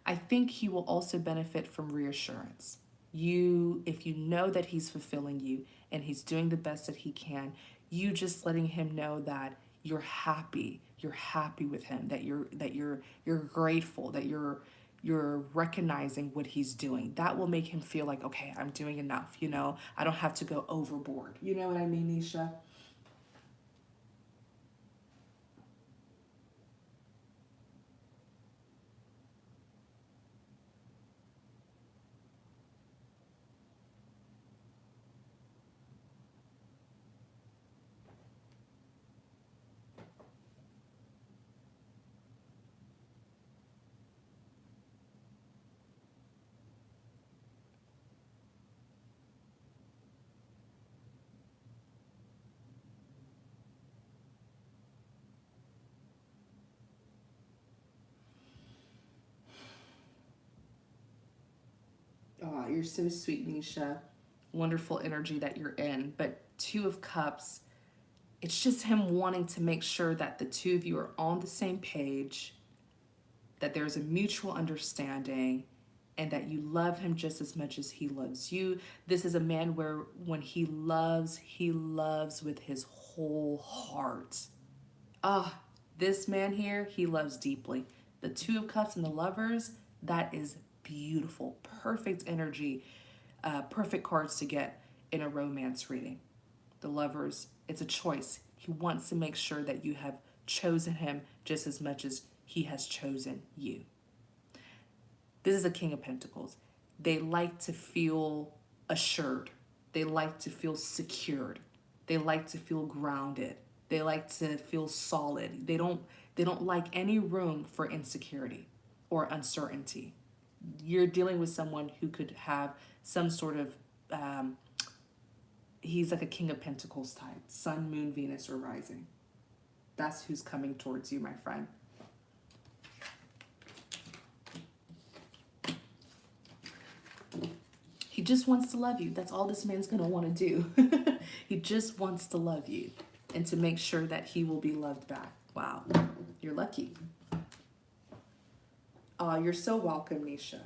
I think he will also benefit from reassurance. If you know that he's fulfilling you and he's doing the best that he can, you just letting him know that you're happy with him, that you're grateful, that you're recognizing what he's doing. That will make him feel like, okay, I'm doing enough, I don't have to go overboard. You know what I mean, Nisha? Oh, you're so sweet, Nisha. Wonderful energy that you're in. But Two of Cups, it's just him wanting to make sure that the two of you are on the same page, that there's a mutual understanding, and that you love him just as much as he loves you. This is a man where when he loves with his whole heart. Ah, This man here, he loves deeply. The Two of Cups and the Lovers, that is beautiful. Perfect energy, perfect cards to get in a romance reading. The Lovers, it's a choice. He wants to make sure that you have chosen him just as much as he has chosen you. This is a King of Pentacles. They like to feel assured. They like to feel secured. They like to feel grounded. They like to feel solid. They don't like any room for insecurity or uncertainty. You're dealing with someone who could have some sort of he's like a King of Pentacles type, Sun, Moon, Venus, or Rising. That's who's coming towards you, my friend. He just wants to love you. That's all this man's going to want to do. He just wants to love you and to make sure that he will be loved back. Wow, you're lucky. Oh, you're so welcome, Nisha.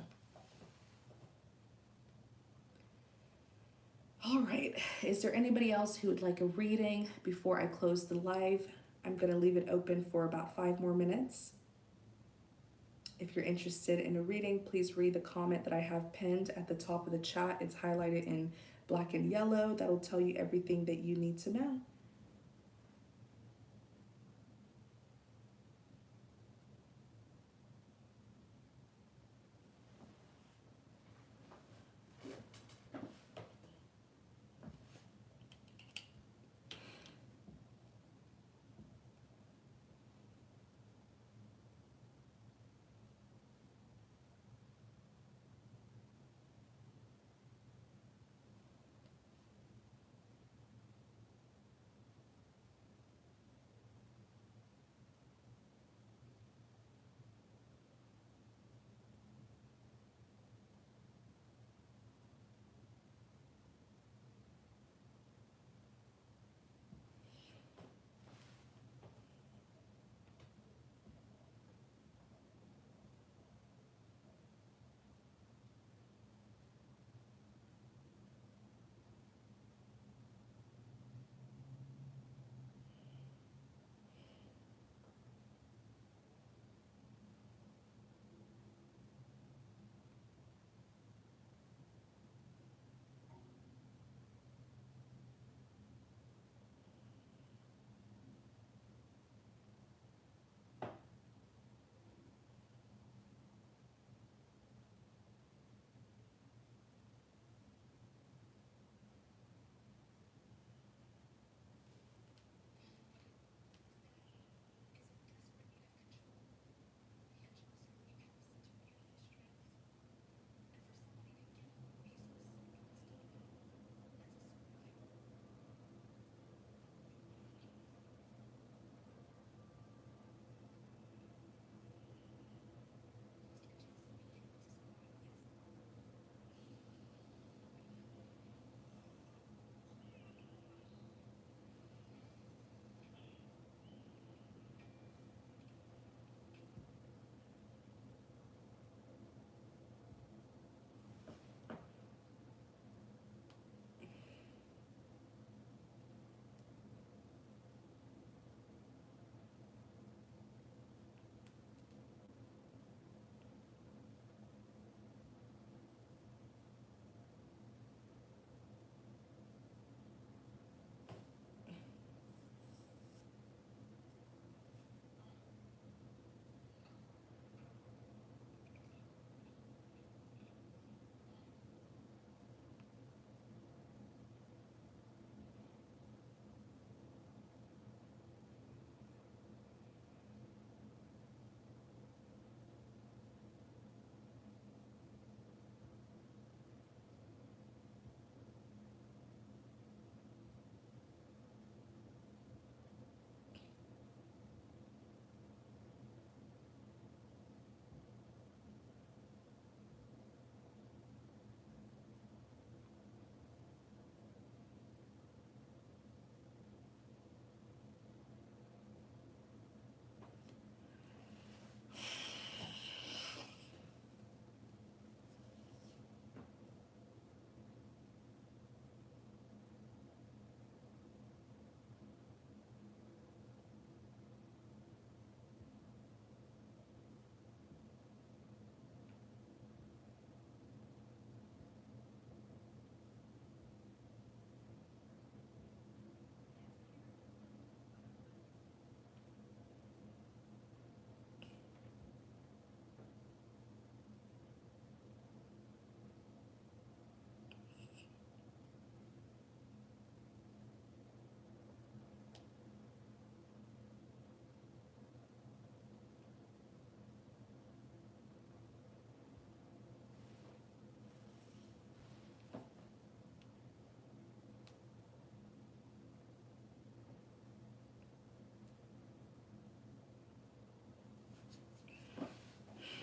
All right, is there anybody else who would like a reading before I close the live? I'm going to leave it open for about 5 more minutes. If you're interested in a reading, please read the comment that I have pinned at the top of the chat. It's highlighted in black and yellow. That'll tell you everything that you need to know.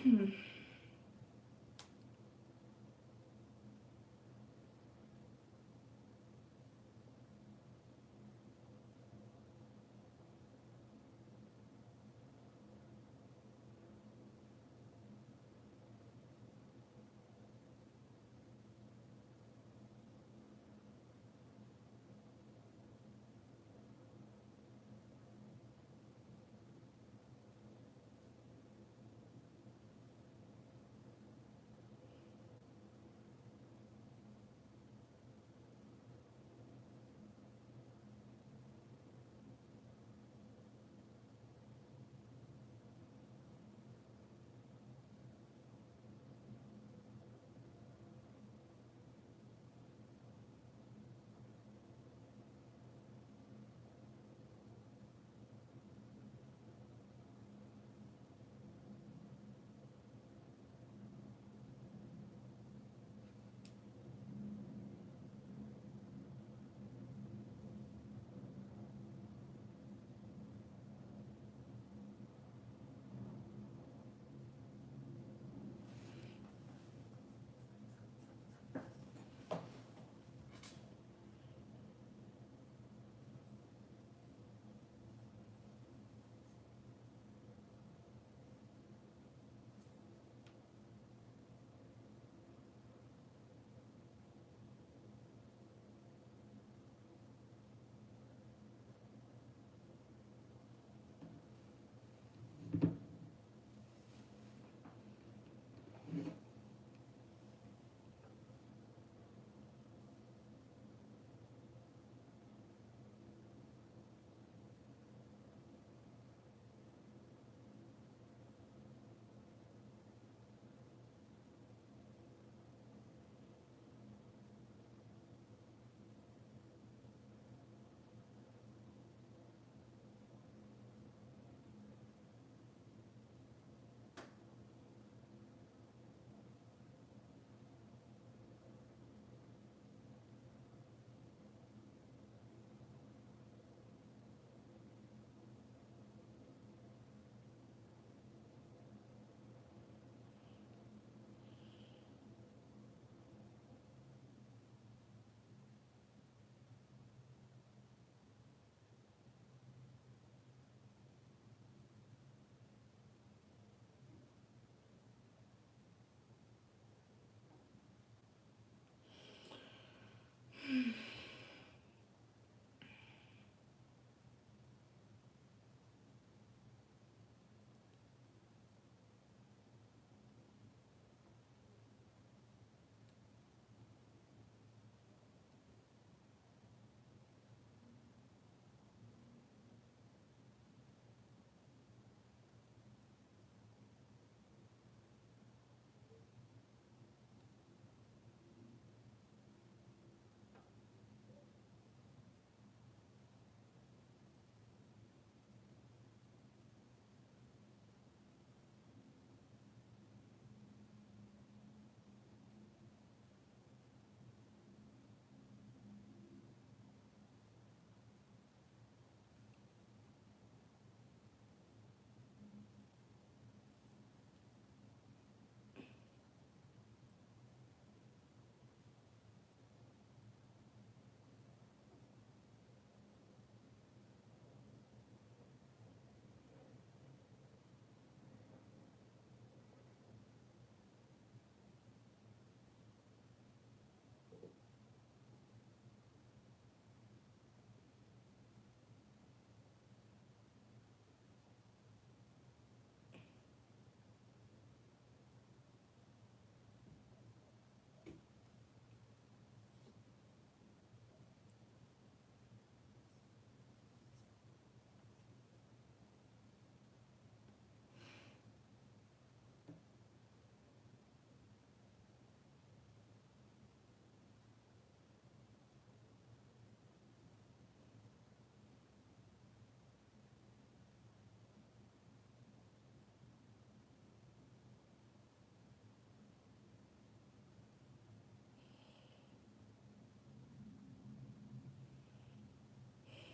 Hmm.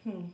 Hmm.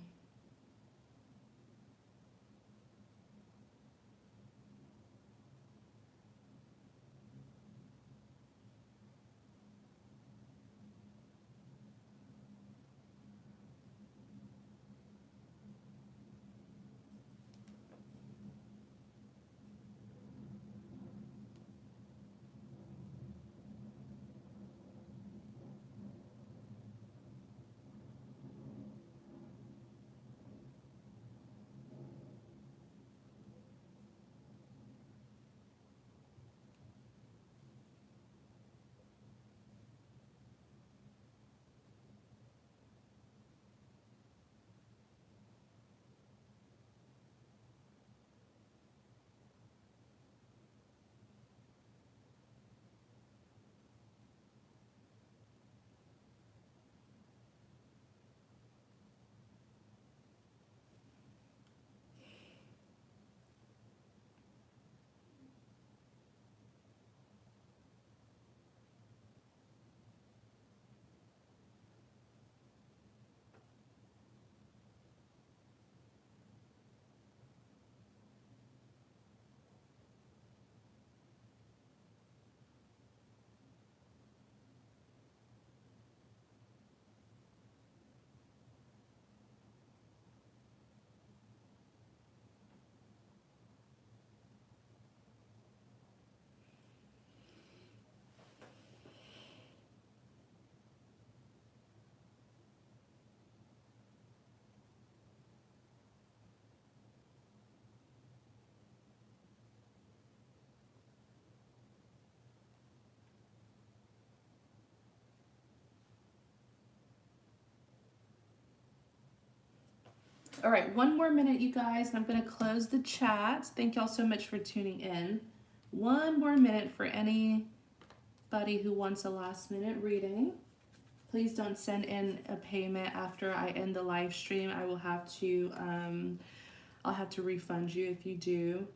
All right, one more minute, you guys, and I'm going to close the chat. Thank y'all so much for tuning in. One more minute for anybody who wants a last minute reading. Please don't send in a payment after I end the live stream. I will have to, I'll have to refund you if you do.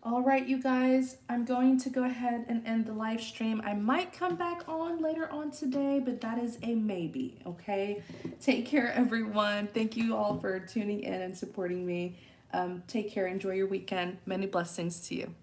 All right, you guys, I'm going to go ahead and end the live stream. I might come back on later on today, but that is a maybe, okay? Take care, everyone. Thank you all for tuning in and supporting me. Take care. Enjoy your weekend. Many blessings to you.